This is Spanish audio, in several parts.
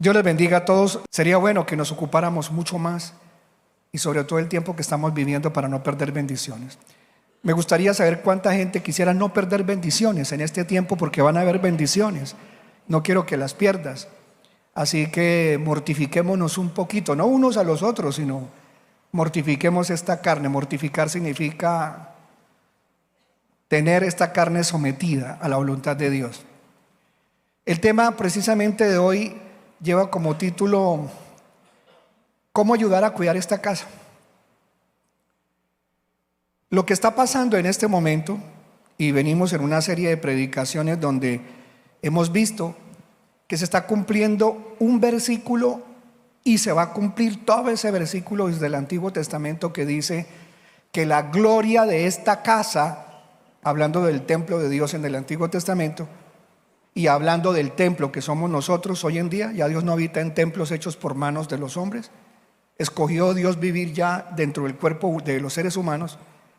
Dios les bendiga a todos. Sería bueno que nos ocupáramos mucho más y sobre todo el tiempo que estamos viviendo para no perder bendiciones. Me gustaría saber cuánta gente quisiera no perder bendiciones en este tiempo, porque van a haber bendiciones. No quiero que las pierdas. Así que mortifiquémonos un poquito, no unos a los otros, sino mortifiquemos esta carne. Mortificar significa tener esta carne sometida a la voluntad de Dios. El tema precisamente de hoy lleva como título ¿cómo ayudar a cuidar esta casa? Lo que está pasando en este momento, y venimos en una serie de predicaciones donde hemos visto que se está cumpliendo un versículo y se va a cumplir todo ese versículo desde el Antiguo Testamento que dice que la gloria de esta casa, hablando del templo de Dios en el Antiguo Testamento y hablando del templo que somos nosotros hoy en día, ya Dios no habita en templos hechos por manos de los hombres. Escogió Dios vivir ya dentro del cuerpo de los seres humanos.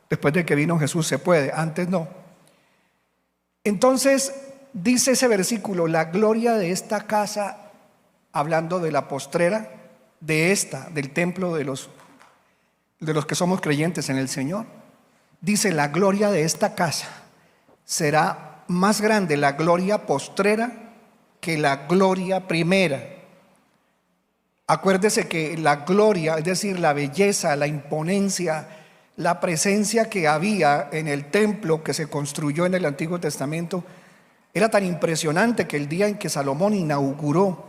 Después de que vino Jesús se puede, antes no. Entonces dice ese versículo, la gloria de esta casa, hablando de la postrera, del templo de los que somos creyentes en el Señor. Dice, la gloria de esta casa será más grande, la gloria postrera, que la gloria primera. Acuérdese que la gloria, es decir, la belleza, la imponencia, la presencia que había en el templo que se construyó en el Antiguo Testamento era tan impresionante que el día en que Salomón inauguró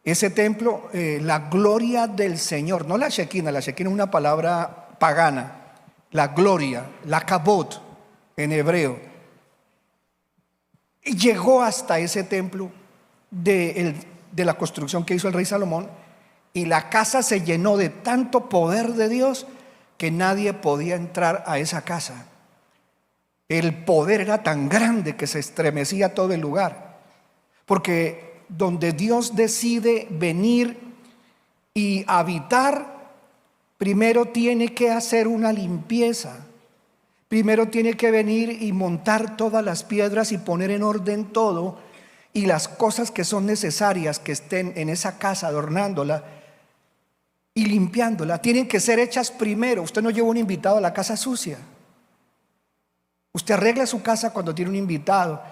ese templo, la gloria del Señor, no la Shekinah es una palabra pagana, la gloria, la kabod en hebreo, llegó hasta ese templo de la construcción que hizo el rey Salomón, y la casa se llenó de tanto poder de Dios que nadie podía entrar a esa casa. El poder era tan grande que se estremecía todo el lugar, porque donde Dios decide venir y habitar, primero tiene que hacer una limpieza. Primero tiene que venir y montar todas las piedras y poner en orden todo, y las cosas que son necesarias que estén en esa casa adornándola y limpiándola tienen que ser hechas primero. Usted no lleva un invitado a la casa sucia. Usted arregla su casa cuando tiene un invitado.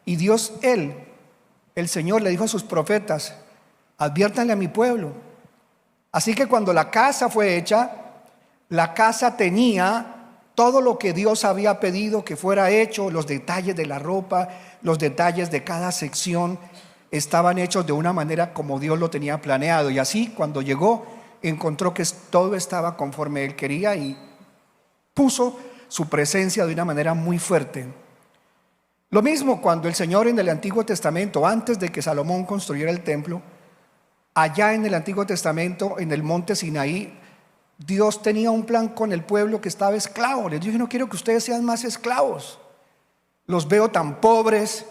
Y Dios, el Señor, le dijo a sus profetas: adviértanle a mi pueblo. Así que cuando la casa fue hecha, la casa tenía todo lo que Dios había pedido que fuera hecho. Los detalles de la ropa, los detalles de cada sección estaban hechos de una manera como Dios lo tenía planeado. Y así cuando llegó, encontró que todo estaba conforme Él quería y puso su presencia de una manera muy fuerte. Lo mismo cuando el Señor en el Antiguo Testamento, antes de que Salomón construyera el templo, allá en el Antiguo Testamento, en el monte Sinaí, Dios tenía un plan con el pueblo que estaba esclavo. Les dije: no quiero que ustedes sean más esclavos. Los veo tan pobres,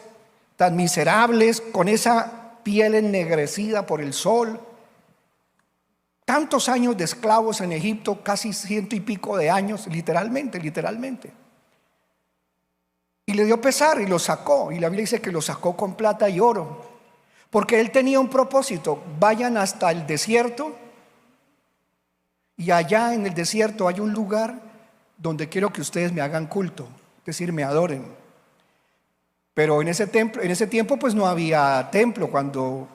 tan miserables, con esa piel ennegrecida por el sol. Tantos años de esclavos en Egipto, casi 100 y pico de años, literalmente. Y le dio pesar y los sacó. Y la Biblia dice que los sacó con plata y oro, porque Él tenía un propósito: vayan hasta el desierto, y allá en el desierto hay un lugar donde quiero que ustedes me hagan culto, es decir, me adoren. Pero en ese tiempo pues no había templo cuando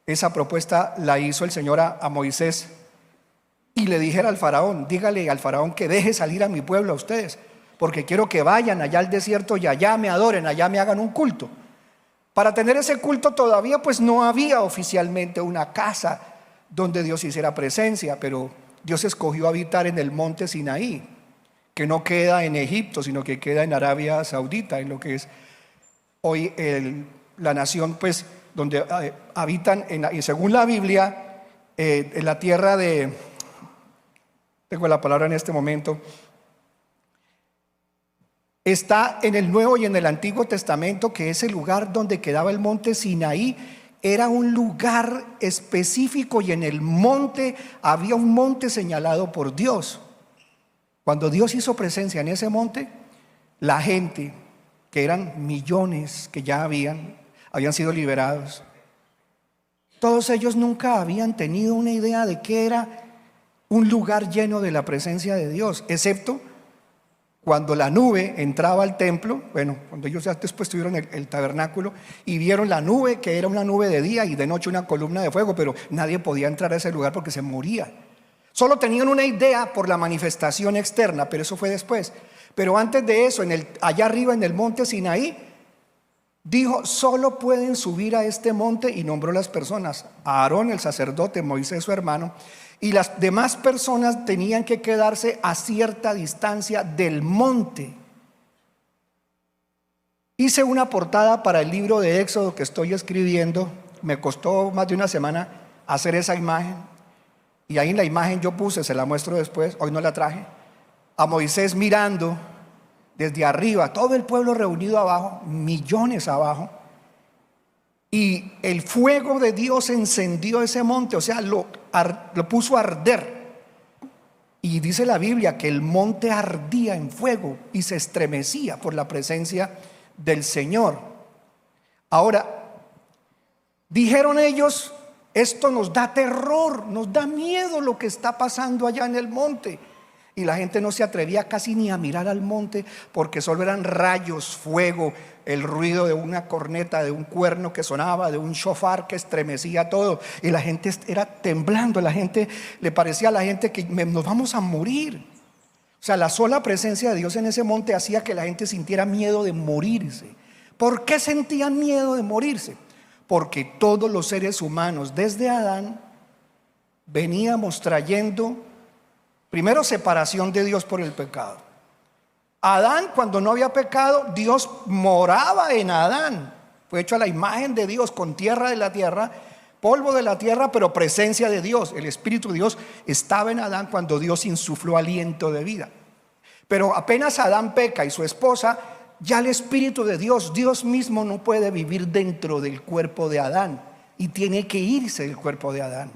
esa propuesta la hizo el Señor a Moisés, y le dijera al faraón: dígale al faraón que deje salir a mi pueblo, a ustedes, porque quiero que vayan allá al desierto y allá me adoren, allá me hagan un culto. Para tener ese culto todavía pues no había oficialmente una casa donde Dios hiciera presencia, pero Dios escogió habitar en el monte Sinaí, que no queda en Egipto, sino que queda en Arabia Saudita, en lo que es hoy la nación pues donde habitan, y según la Biblia, en la tierra tengo la palabra en este momento, está en el Nuevo y en el Antiguo Testamento, que ese lugar donde quedaba el monte Sinaí era un lugar específico, y en el monte había un monte señalado por Dios. Cuando Dios hizo presencia en ese monte, la gente, que eran millones que ya habían sido liberados, Todos ellos nunca habían tenido una idea de qué era un lugar lleno de la presencia de Dios, excepto cuando la nube entraba al templo. Bueno, cuando ellos ya después tuvieron el tabernáculo y vieron la nube, que era una nube de día y de noche una columna de fuego, pero nadie podía entrar a ese lugar porque se moría. Solo tenían una idea por la manifestación externa, pero eso fue después. Pero antes de eso, allá arriba en el monte Sinaí, dijo: solo pueden subir a este monte, y nombró las personas: a Aarón el sacerdote, Moisés su hermano, y las demás personas tenían que quedarse a cierta distancia del monte. Hice una portada para el libro de Éxodo que estoy escribiendo. Me costó más de una semana hacer esa imagen, y ahí en la imagen yo puse, se la muestro después, hoy no la traje, a Moisés mirando desde arriba, todo el pueblo reunido abajo, millones abajo, y el fuego de Dios encendió ese monte, o sea, lo puso a arder. Y dice la Biblia que el monte ardía en fuego y se estremecía por la presencia del Señor. Ahora, dijeron ellos: esto nos da terror, nos da miedo lo que está pasando allá en el monte. Y la gente no se atrevía casi ni a mirar al monte, porque solo eran rayos, fuego, el ruido de una corneta, de un cuerno que sonaba, de un shofar que estremecía todo. Y la gente era temblando, le parecía a la gente que nos vamos a morir. O sea, la sola presencia de Dios en ese monte hacía que la gente sintiera miedo de morirse. ¿Por qué sentían miedo de morirse? Porque todos los seres humanos, desde Adán, veníamos trayendo primero separación de Dios por el pecado. Adán, cuando no había pecado, Dios moraba en Adán. Fue hecho a la imagen de Dios, con tierra de la tierra, polvo de la tierra, pero presencia de Dios. El Espíritu de Dios estaba en Adán cuando Dios insufló aliento de vida. Pero apenas Adán peca y su esposa, ya el Espíritu de Dios, Dios mismo, no puede vivir dentro del cuerpo de Adán y tiene que irse del cuerpo de Adán.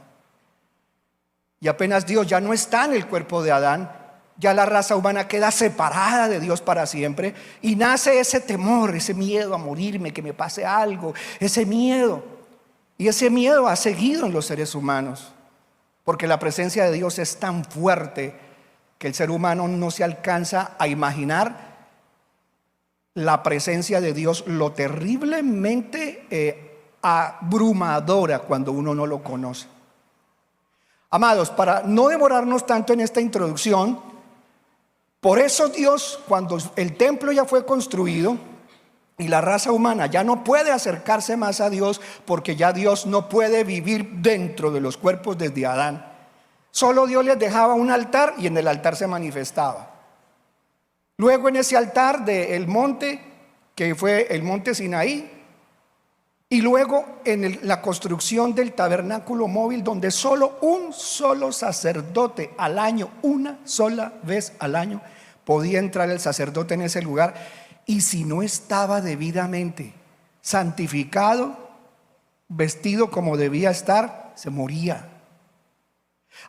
Y apenas Dios ya no está en el cuerpo de Adán, ya la raza humana queda separada de Dios para siempre, y nace ese temor, ese miedo a morirme, que me pase algo, ese miedo. Y ese miedo ha seguido en los seres humanos, porque la presencia de Dios es tan fuerte que el ser humano no se alcanza a imaginar la presencia de Dios, lo terriblemente abrumadora cuando uno no lo conoce. Amados, para no demorarnos tanto en esta introducción, por eso Dios, cuando el templo ya fue construido y la raza humana ya no puede acercarse más a Dios, porque ya Dios no puede vivir dentro de los cuerpos desde Adán, solo Dios les dejaba un altar y en el altar se manifestaba. Luego en ese altar del monte, que fue el monte Sinaí, y luego en la construcción del tabernáculo móvil, donde solo un solo sacerdote al año, una sola vez al año, podía entrar el sacerdote en ese lugar. Y si no estaba debidamente santificado, vestido como debía estar, se moría.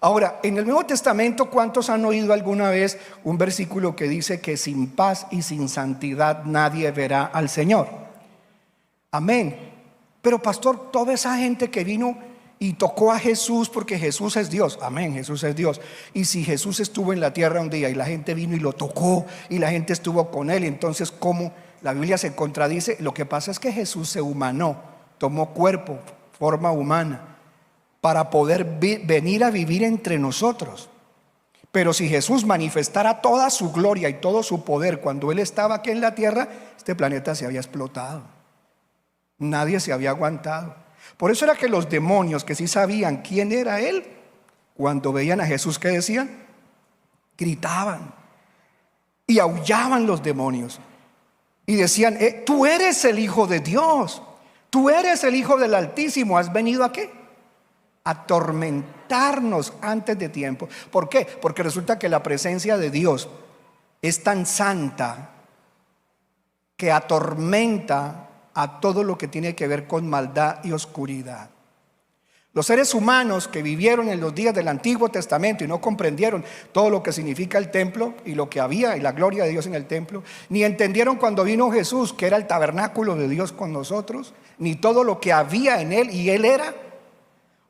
Ahora, en el Nuevo Testamento, ¿cuántos han oído alguna vez un versículo que dice que sin paz y sin santidad nadie verá al Señor? Amén. Pero pastor, toda esa gente que vino y tocó a Jesús, porque Jesús es Dios, amén, Jesús es Dios. Y si Jesús estuvo en la tierra un día y la gente vino y lo tocó y la gente estuvo con él, entonces ¿cómo la Biblia se contradice? Lo que pasa es que Jesús se humanó, tomó cuerpo, forma humana, para poder venir a vivir entre nosotros. Pero si Jesús manifestara toda su gloria y todo su poder cuando él estaba aquí en la tierra, este planeta se había explotado. Nadie se había aguantado. Por eso era que los demonios, que sí sabían quién era él, cuando veían a Jesús, ¿qué decían? Gritaban y aullaban los demonios y decían: tú eres el Hijo de Dios, tú eres el Hijo del Altísimo. ¿Has venido a qué? A atormentarnos antes de tiempo. ¿Por qué? Porque resulta que la presencia de Dios es tan santa que atormenta a todo lo que tiene que ver con maldad y oscuridad. Los seres humanos que vivieron en los días del Antiguo Testamento y no comprendieron todo lo que significa el templo y lo que había y la gloria de Dios en el templo, ni entendieron cuando vino Jesús, que era el tabernáculo de Dios con nosotros, ni todo lo que había en él y él era,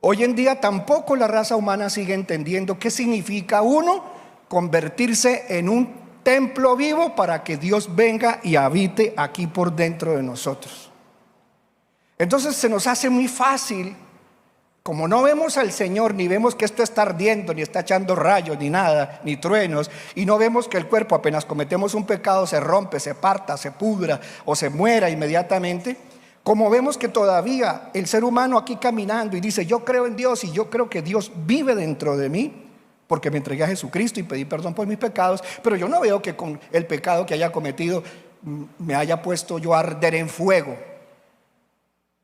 Hoy en día tampoco la raza humana sigue entendiendo qué significa uno convertirse en un templo vivo para que Dios venga y habite aquí por dentro de nosotros. Entonces se nos hace muy fácil, como no vemos al Señor, ni vemos que esto está ardiendo, ni está echando rayos, ni nada, ni truenos, y no vemos que el cuerpo apenas cometemos un pecado se rompe, se parta, se pudra o se muera inmediatamente. Como vemos que todavía el ser humano aquí caminando y dice: yo creo en Dios y yo creo que Dios vive dentro de mí, porque me entregué a Jesucristo y pedí perdón por mis pecados, pero yo no veo que con el pecado que haya cometido me haya puesto yo a arder en fuego.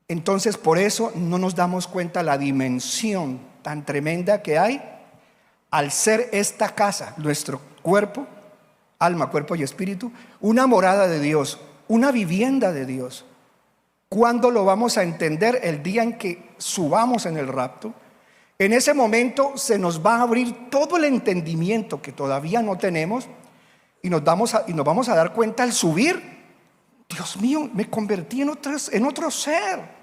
Entonces por eso no nos damos cuenta la dimensión tan tremenda que hay al ser esta casa, nuestro cuerpo, alma, cuerpo y espíritu, una morada de Dios, una vivienda de Dios. ¿Cuándo lo vamos a entender? El día en que subamos en el rapto. En ese momento se nos va a abrir todo el entendimiento que todavía no tenemos y nos vamos a dar cuenta al subir: Dios mío, me convertí en otro ser.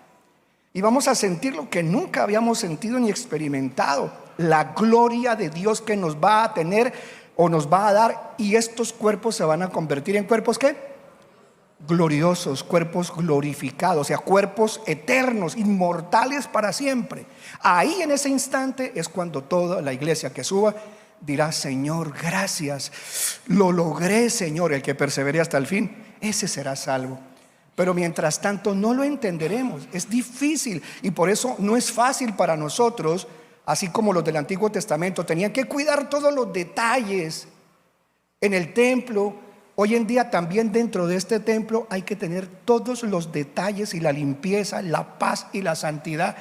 Y vamos a sentir lo que nunca habíamos sentido ni experimentado, la gloria de Dios que nos va a tener o nos va a dar, y estos cuerpos se van a convertir en cuerpos ¿qué? Gloriosos, cuerpos glorificados, o sea, cuerpos eternos, inmortales para siempre. Ahí en ese instante es cuando toda la iglesia que suba dirá: Señor, gracias, lo logré, Señor. El que persevere hasta el fin, ese será salvo. Pero mientras tanto no lo entenderemos, es difícil, y por eso no es fácil para nosotros. Así como los del Antiguo Testamento tenían que cuidar todos los detalles en el templo, hoy en día también dentro de este templo hay que tener todos los detalles y la limpieza, la paz y la santidad,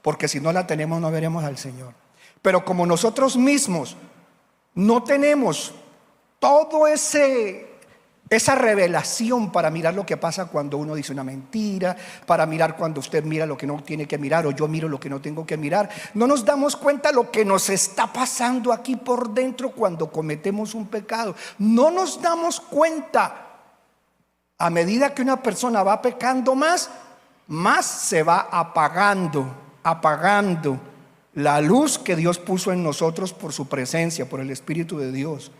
porque si no la tenemos no veremos al Señor. Pero como nosotros mismos no tenemos todo esa revelación para mirar lo que pasa cuando uno dice una mentira, para mirar cuando usted mira lo que no tiene que mirar, o yo miro lo que no tengo que mirar, no nos damos cuenta lo que nos está pasando aquí por dentro cuando cometemos un pecado. No nos damos cuenta. A medida que una persona va pecando más se va apagando la luz que Dios puso en nosotros por su presencia, por el Espíritu de Dios,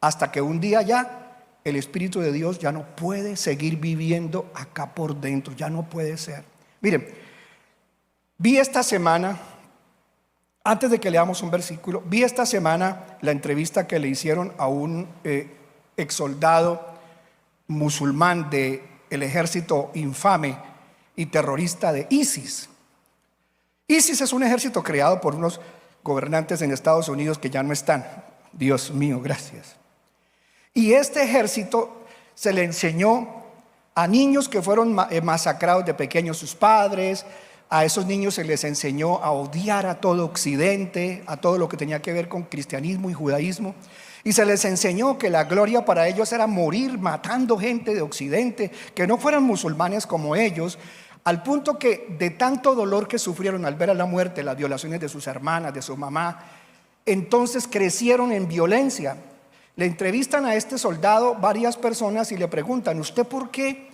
hasta que un día ya el Espíritu de Dios ya no puede seguir viviendo acá por dentro, ya no puede ser. Miren, vi esta semana, antes de que leamos un versículo, vi esta semana la entrevista que le hicieron a un ex soldado musulmán del ejército infame y terrorista de ISIS. ISIS es un ejército creado por unos gobernantes en Estados Unidos que ya no están. Dios mío, gracias. Y este ejército se le enseñó a niños que fueron masacrados de pequeños sus padres. A esos niños se les enseñó a odiar a todo Occidente, a todo lo que tenía que ver con cristianismo y judaísmo. Y se les enseñó que la gloria para ellos era morir matando gente de Occidente, que no fueran musulmanes como ellos, al punto que de tanto dolor que sufrieron al ver a la muerte, las violaciones de sus hermanas, de su mamá, entonces crecieron en violencia. Le entrevistan a este soldado varias personas y le preguntan: ¿usted por qué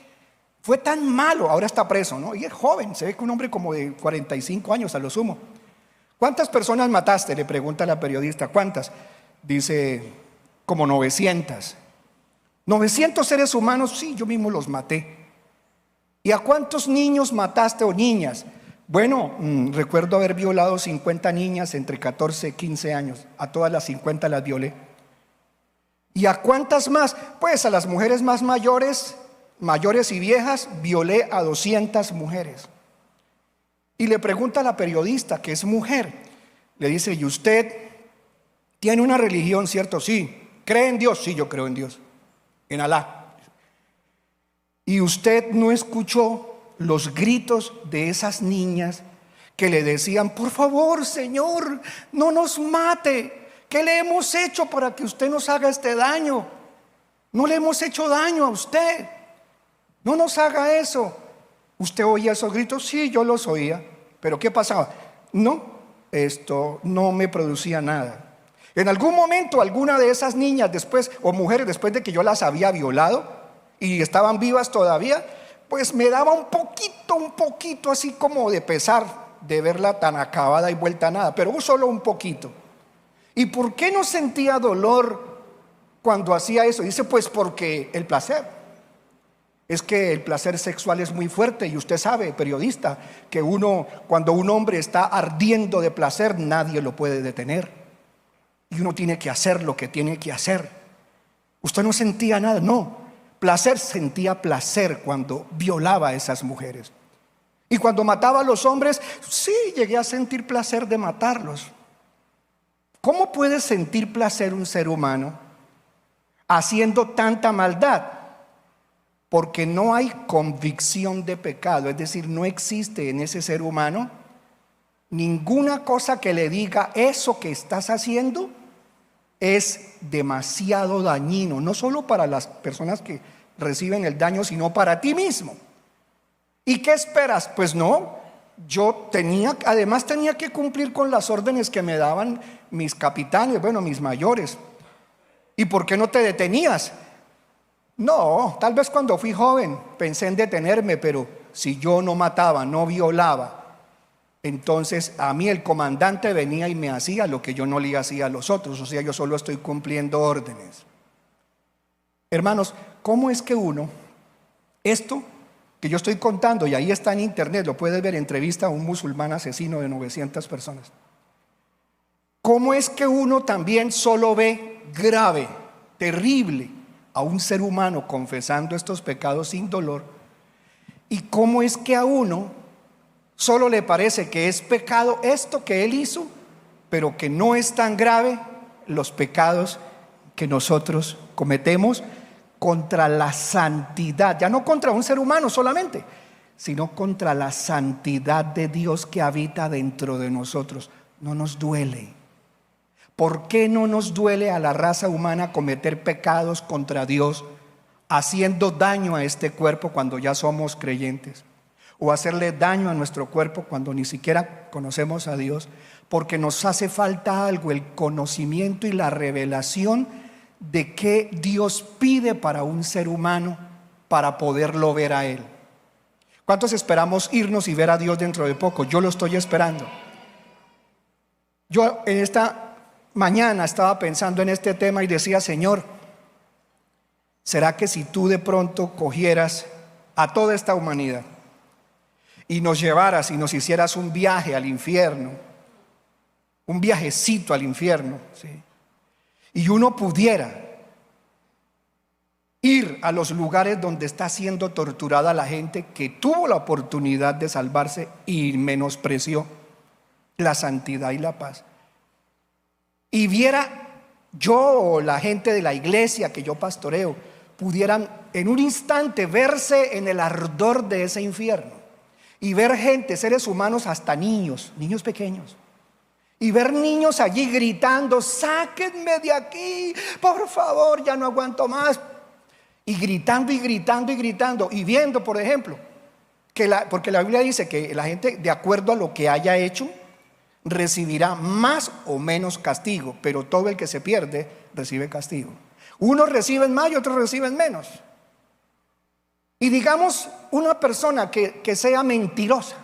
fue tan malo? Ahora está preso, ¿no? Y es joven, se ve que un hombre como de 45 años a lo sumo. ¿Cuántas personas mataste?, le pregunta la periodista. ¿Cuántas? Dice: como 900. 900 seres humanos, sí, yo mismo los maté. ¿Y a cuántos niños mataste o niñas? Bueno, recuerdo haber violado 50 niñas entre 14 y 15 años. A todas las 50 las violé. ¿Y a cuántas más? Pues a las mujeres más mayores y viejas, violé a 200 mujeres. Y le pregunta a la periodista, que es mujer, le dice: ¿y usted tiene una religión, cierto? Sí. ¿Cree en Dios? Sí, yo creo en Dios, en Alá. ¿Y usted no escuchó los gritos de esas niñas que le decían: por favor, Señor, no nos mate? ¿Qué le hemos hecho para que usted nos haga este daño? No le hemos hecho daño a usted. No nos haga eso. ¿Usted oía esos gritos? Sí, yo los oía. ¿Pero qué pasaba? No, esto no me producía nada. En algún momento alguna de esas niñas después, o mujeres, después de que yo las había violado y estaban vivas todavía, pues me daba un poquito así como de pesar. de verla tan acabada y vuelta a nada, pero solo un poquito. ¿Y por qué no sentía dolor cuando hacía eso? Dice, pues porque el placer. Es que el placer sexual es muy fuerte y usted sabe, periodista, que cuando un hombre está ardiendo de placer, nadie lo puede detener. Y uno tiene que hacer lo que tiene que hacer. Usted no sentía nada, no. Sentía placer cuando violaba a esas mujeres. Y cuando mataba a los hombres, sí, llegué a sentir placer de matarlos. ¿Cómo puede sentir placer un ser humano haciendo tanta maldad? Porque no hay convicción de pecado, es decir, no existe en ese ser humano ninguna cosa que le diga eso que estás haciendo es demasiado dañino, no solo para las personas que reciben el daño, sino para ti mismo. ¿Y qué esperas? Pues no, además tenía que cumplir con las órdenes que me daban mis capitanes, mis mayores. ¿Y por qué no te detenías? No, tal vez cuando fui joven pensé en detenerme, pero si yo no mataba, no violaba, entonces a mí el comandante venía y me hacía lo que yo no le hacía a los otros, o sea, yo solo estoy cumpliendo órdenes. Hermanos, ¿cómo es que esto que yo estoy contando, y ahí está en internet, lo puedes ver, entrevista a un musulmán asesino de 900 personas. ¿Cómo es que uno también solo ve grave, terrible, a un ser humano confesando estos pecados sin dolor? ¿Y cómo es que a uno solo le parece que es pecado esto que él hizo, pero que no es tan grave los pecados que nosotros cometemos contra la santidad, ya no contra un ser humano solamente, sino contra la santidad de Dios que habita dentro de nosotros? No nos duele. ¿Por qué no nos duele a la raza humana cometer pecados contra Dios, haciendo daño a este cuerpo cuando ya somos creyentes? O hacerle daño a nuestro cuerpo cuando ni siquiera conocemos a Dios, porque nos hace falta algo, el conocimiento y la revelación de qué Dios pide para un ser humano para poderlo ver a Él. ¿Cuántos esperamos irnos y ver a Dios dentro de poco? Yo lo estoy esperando. Yo en esta mañana estaba pensando en este tema y decía, Señor, ¿será que si tú de pronto cogieras a toda esta humanidad y nos llevaras y nos hicieras un viaje al infierno, un viajecito al infierno, ¿sí? Y uno pudiera ir a los lugares donde está siendo torturada la gente que tuvo la oportunidad de salvarse y menospreció la santidad y la paz, y viera yo o la gente de la iglesia que yo pastoreo pudieran en un instante verse en el ardor de ese infierno y ver gente, seres humanos, hasta niños pequeños, y ver niños allí gritando, sáquenme de aquí, por favor, ya no aguanto más, y gritando y gritando y gritando, y viendo, por ejemplo, porque la Biblia dice que la gente, de acuerdo a lo que haya hecho, recibirá más o menos castigo, pero todo el que se pierde recibe castigo. Unos reciben más y otros reciben menos. Y digamos una persona que sea mentirosa,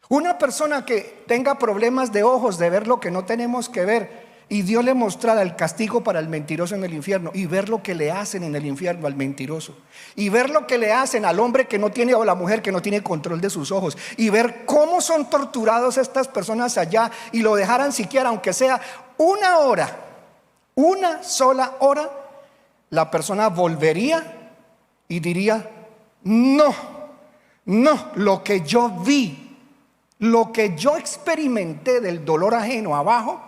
una persona que tenga problemas de ojos, de ver lo que no tenemos que ver, y Dios le mostrara el castigo para el mentiroso en el infierno, y ver lo que le hacen en el infierno al mentiroso, y ver lo que le hacen al hombre que no tiene, o a la mujer que no tiene control de sus ojos, y ver cómo son torturados estas personas allá, y lo dejaran siquiera, aunque sea una hora, una sola hora, la persona volvería y diría, no, lo que yo vi, lo que yo experimenté del dolor ajeno abajo,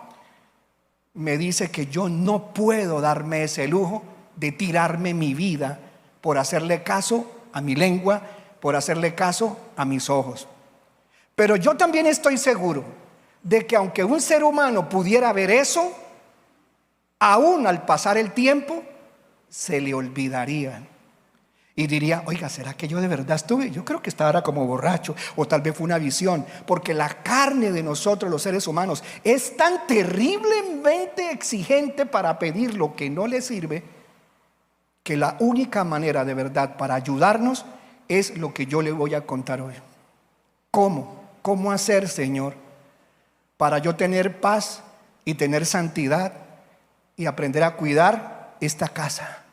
me dice que yo no puedo darme ese lujo de tirarme mi vida por hacerle caso a mi lengua, por hacerle caso a mis ojos. Pero yo también estoy seguro de que aunque un ser humano pudiera ver eso, aún al pasar el tiempo se le olvidaría. Y diría, oiga, ¿será que yo de verdad estuve? Yo creo que estaba como borracho, o tal vez fue una visión, porque la carne de nosotros los seres humanos es tan terriblemente exigente para pedir lo que no le sirve, que la única manera de verdad para ayudarnos es lo que yo le voy a contar hoy. ¿Cómo? ¿cómo hacer, Señor, para yo tener paz y tener santidad y aprender a cuidar esta casa?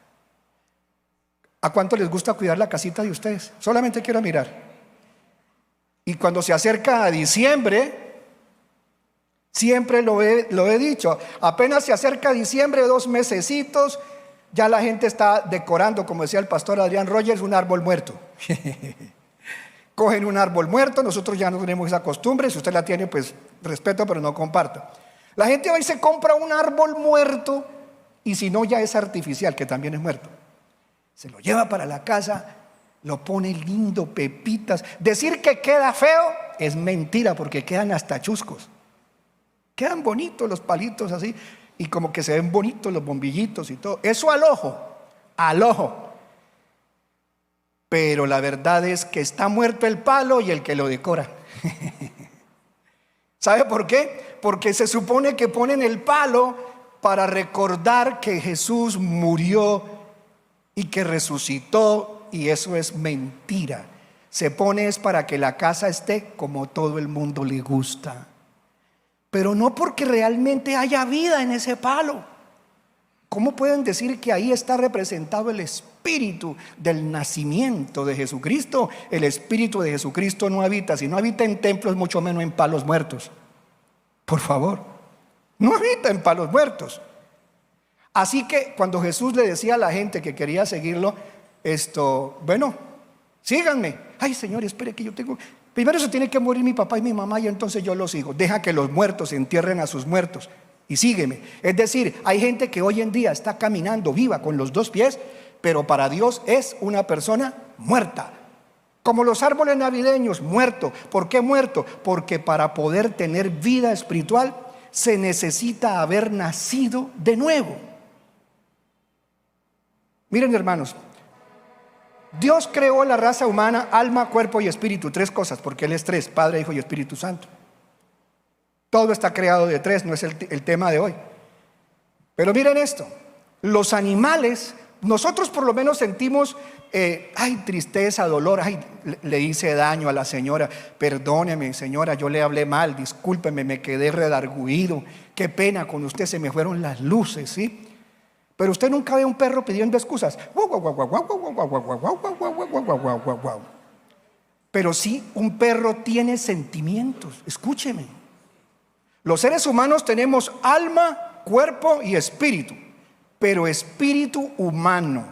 ¿A cuánto les gusta cuidar la casita de ustedes? Solamente quiero mirar. Y cuando se acerca a diciembre, siempre lo he dicho, apenas se acerca a diciembre, 2 mesecitos, ya la gente está decorando, como decía el pastor Adrián Rogers, un árbol muerto. Cogen un árbol muerto, nosotros ya no tenemos esa costumbre, si usted la tiene, pues respeto, pero no comparto. La gente va y se compra un árbol muerto, y si no ya es artificial, que también es muerto. Se lo lleva para la casa, lo pone lindo, pepitas. Decir que queda feo es mentira, porque quedan hasta chuscos. Quedan bonitos los palitos así, y como que se ven bonitos los bombillitos y todo. Eso al ojo. Pero la verdad es que está muerto el palo y el que lo decora. ¿Sabe por qué? Porque se supone que ponen el palo para recordar que Jesús murió y que resucitó, y eso es mentira. Se pone es para que la casa esté como todo el mundo le gusta, pero no porque realmente haya vida en ese palo. ¿Cómo pueden decir que ahí está representado el espíritu del nacimiento de Jesucristo? El espíritu de Jesucristo no habita, si no habita en templos, mucho menos en palos muertos. Por favor, no habita en palos muertos. Así que cuando Jesús le decía a la gente que quería seguirlo, bueno, síganme. Ay, Señor, espere que yo tengo... Primero se tiene que morir mi papá y mi mamá y entonces yo los sigo. Deja que los muertos entierren a sus muertos y sígueme. Es decir, hay gente que hoy en día está caminando viva con los 2 pies, pero para Dios es una persona muerta. Como los árboles navideños, muerto. ¿Por qué muerto? Porque para poder tener vida espiritual se necesita haber nacido de nuevo. Miren, hermanos, Dios creó la raza humana, alma, cuerpo y espíritu, 3 cosas, porque Él es 3, Padre, Hijo y Espíritu Santo. Todo está creado de 3, no es el tema de hoy. Pero miren esto, los animales, nosotros por lo menos sentimos, tristeza, dolor, le hice daño a la señora, perdóneme señora, yo le hablé mal, discúlpeme, me quedé redarguido, qué pena con usted, se me fueron las luces, ¿sí? Pero usted nunca ve a un perro pidiendo excusas. Pero sí, un perro tiene sentimientos. Escúcheme. Los seres humanos tenemos alma, cuerpo y espíritu, pero espíritu humano.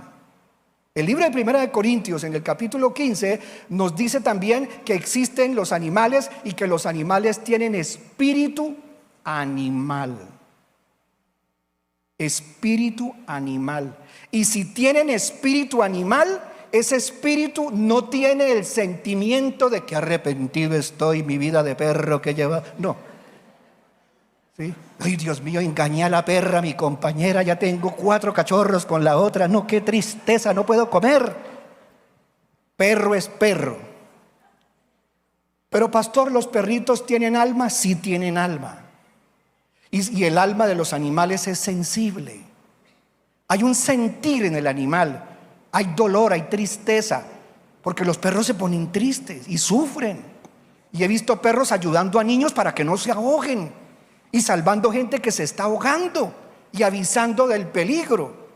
El libro de 1 Corintios, en el capítulo 15, nos dice también que existen los animales y que los animales tienen espíritu animal. Espíritu animal. Y si tienen espíritu animal, ese espíritu no tiene el sentimiento de que arrepentido estoy, mi vida de perro que lleva. No. ¿Sí? Ay, Dios mío, engañé a la perra, mi compañera, ya tengo 4 cachorros con la otra. No, qué tristeza, no puedo comer. Perro es perro. Pero pastor, ¿los perritos tienen alma? Sí tienen alma. Y el alma de los animales es sensible. Hay un sentir en el animal. Hay dolor, hay tristeza. Porque los perros se ponen tristes y sufren. Y he visto perros ayudando a niños para que no se ahoguen. Y salvando gente que se está ahogando. Y avisando del peligro.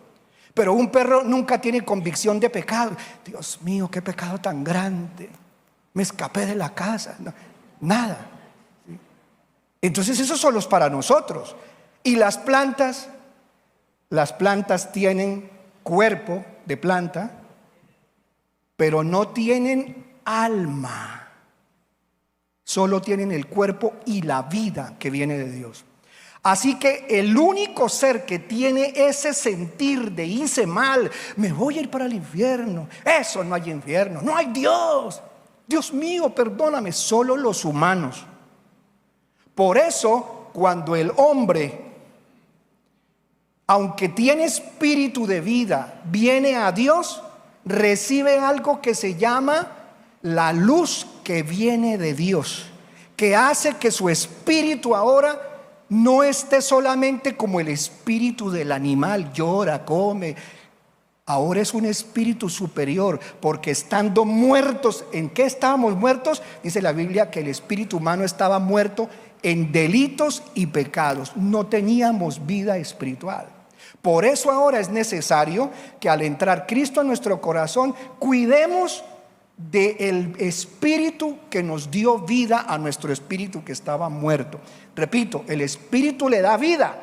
Pero un perro nunca tiene convicción de pecado. Dios mío, qué pecado tan grande. Me escapé de la casa. No, nada. Entonces esos son los para nosotros. Y las plantas tienen cuerpo de planta, pero no tienen alma. Solo tienen el cuerpo y la vida que viene de Dios. Así que el único ser que tiene ese sentir de hice mal, me voy a ir para el infierno, eso no hay infierno, no hay Dios. Dios mío, perdóname, solo los humanos. Por eso, cuando el hombre, aunque tiene espíritu de vida, viene a Dios, recibe algo que se llama la luz que viene de Dios, que hace que su espíritu ahora no esté solamente como el espíritu del animal, llora, come, Ahora es un espíritu superior, porque estando muertos, ¿en qué estábamos muertos? Dice la Biblia que el espíritu humano estaba muerto en delitos y pecados. No teníamos vida espiritual. Por eso ahora es necesario que al entrar Cristo en nuestro corazón, cuidemos del espíritu que nos dio vida a nuestro espíritu que estaba muerto. Repito, el espíritu le da vida,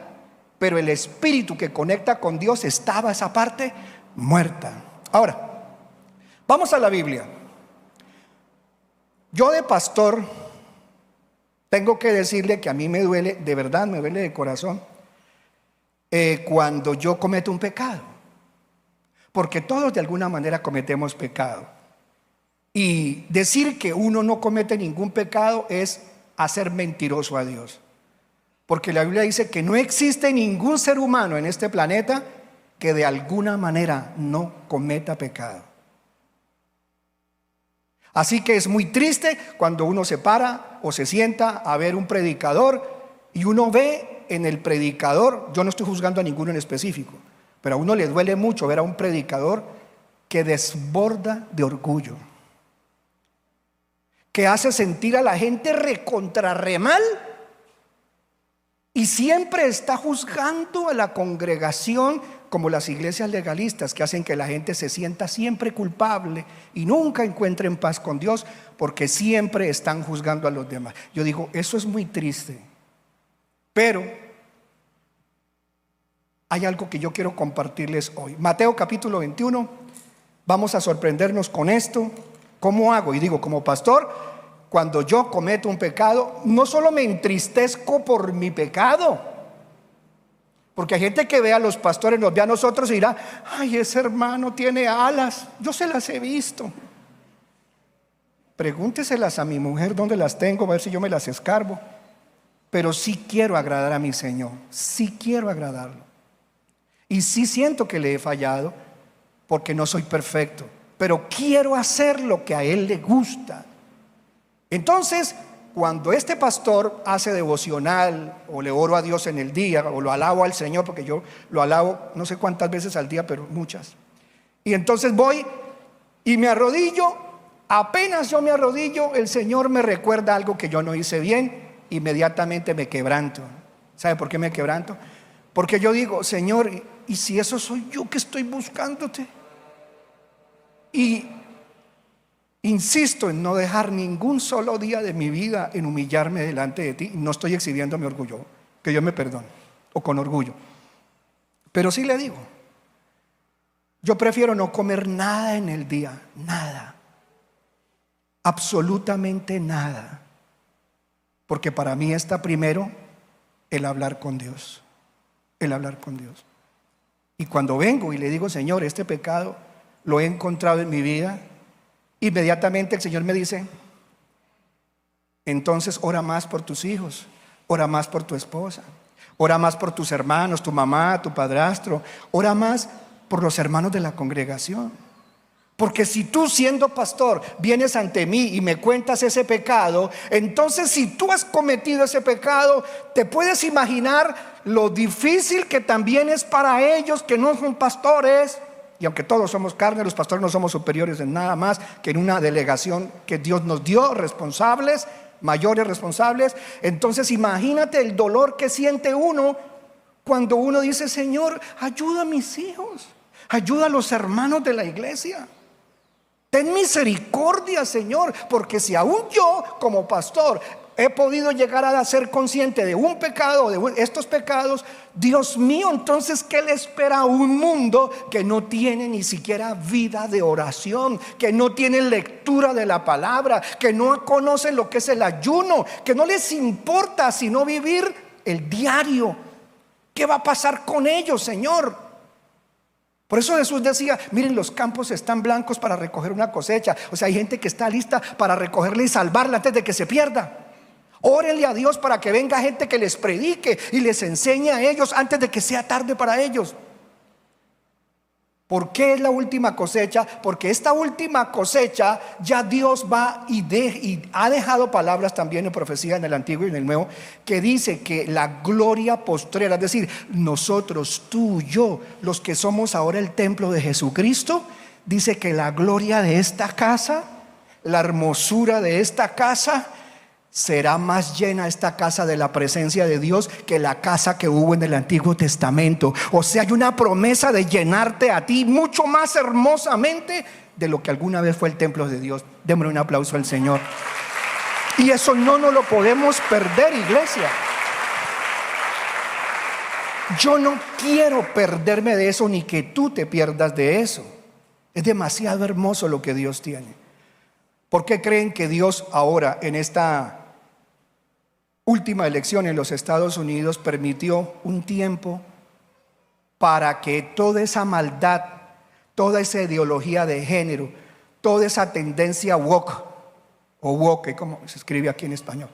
pero el espíritu que conecta con Dios estaba esa parte muerta. Ahora, vamos a la Biblia. Yo de pastor tengo que decirle que a mí me duele, de verdad me duele de corazón, cuando yo cometo un pecado, porque todos de alguna manera cometemos pecado. Y decir que uno no comete ningún pecado es hacer mentiroso a Dios, porque la Biblia dice que no existe ningún ser humano en este planeta que de alguna manera no cometa pecado. Así que es muy triste cuando uno se para o se sienta a ver un predicador y uno ve en el predicador, yo no estoy juzgando a ninguno en específico, pero a uno le duele mucho ver a un predicador que desborda de orgullo, que hace sentir a la gente recontra re mal y siempre está juzgando a la congregación, como las iglesias legalistas que hacen que la gente se sienta siempre culpable y nunca encuentren paz con Dios porque siempre están juzgando a los demás. Yo digo, eso es muy triste, pero hay algo que yo quiero compartirles hoy. Mateo capítulo 21, vamos a sorprendernos con esto. ¿Cómo hago? Y digo, como pastor, cuando yo cometo un pecado, no solo me entristezco por mi pecado, porque hay gente que ve a los pastores, nos ve a nosotros y dirá, ay, ese hermano tiene alas, yo se las he visto. Pregúnteselas a mi mujer dónde las tengo, a ver si yo me las escarbo. Pero sí quiero agradar a mi Señor, sí quiero agradarlo. Y sí siento que le he fallado, porque no soy perfecto, pero quiero hacer lo que a Él le gusta. Entonces, cuando este pastor hace devocional o le oro a Dios en el día o lo alabo al Señor, porque yo lo alabo no sé cuántas veces al día, pero muchas, y entonces voy y me arrodillo, apenas yo me arrodillo, el Señor me recuerda algo que yo no hice bien, inmediatamente me quebranto. ¿Sabe por qué me quebranto? Porque yo digo, Señor, ¿y si eso soy yo que estoy buscándote? Y insisto en no dejar ningún solo día de mi vida en humillarme delante de ti. No estoy exhibiendo mi orgullo, que Dios me perdone, o con orgullo. Pero sí le digo, yo prefiero no comer nada en el día, nada, absolutamente nada, porque para mí está primero el hablar con Dios, el hablar con Dios. Y cuando vengo y le digo, Señor, este pecado lo he encontrado en mi vida, inmediatamente el Señor me dice, entonces ora más por tus hijos, ora más por tu esposa, ora más por tus hermanos, tu mamá, tu padrastro, ora más por los hermanos de la congregación. Porque si tú, siendo pastor, vienes ante mí y me cuentas ese pecado, entonces si tú has cometido ese pecado, te puedes imaginar lo difícil que también es para ellos que no son pastores. Y aunque todos somos carne, los pastores no somos superiores en nada más que en una delegación que Dios nos dio, responsables, mayores responsables. Entonces imagínate el dolor que siente uno cuando uno dice, Señor, ayuda a mis hijos, ayuda a los hermanos de la iglesia. Ten misericordia, Señor, porque si aún yo como pastor he podido llegar a ser consciente de un pecado, de estos pecados, Dios mío, entonces ¿qué le espera a un mundo que no tiene ni siquiera vida de oración, que no tiene lectura de la palabra, que no conocen lo que es el ayuno, que no les importa sino vivir el diario? ¿Qué va a pasar con ellos, Señor? Por eso Jesús decía, miren, los campos están blancos para recoger una cosecha. O sea, hay gente que está lista para recogerla y salvarla antes de que se pierda. Órenle a Dios para que venga gente que les predique y les enseñe a ellos antes de que sea tarde para ellos. ¿Por qué es la última cosecha? Porque esta última cosecha ya Dios va y ha dejado palabras también en profecía en el Antiguo y en el Nuevo, que dice que la gloria postrera, es decir, nosotros, tú, yo, los que somos ahora el templo de Jesucristo, dice que la gloria de esta casa, la hermosura de esta casa, será más llena esta casa de la presencia de Dios que la casa que hubo en el Antiguo Testamento. O sea, hay una promesa de llenarte a ti mucho más hermosamente de lo que alguna vez fue el templo de Dios. Démosle un aplauso al Señor. Y eso no nos lo podemos perder, iglesia. Yo no quiero perderme de eso, ni que tú te pierdas de eso. Es demasiado hermoso lo que Dios tiene. ¿Por qué creen que Dios ahora en esta última elección en los Estados Unidos permitió un tiempo para que toda esa maldad, toda esa ideología de género, toda esa tendencia woke, o woke, como se escribe aquí en español,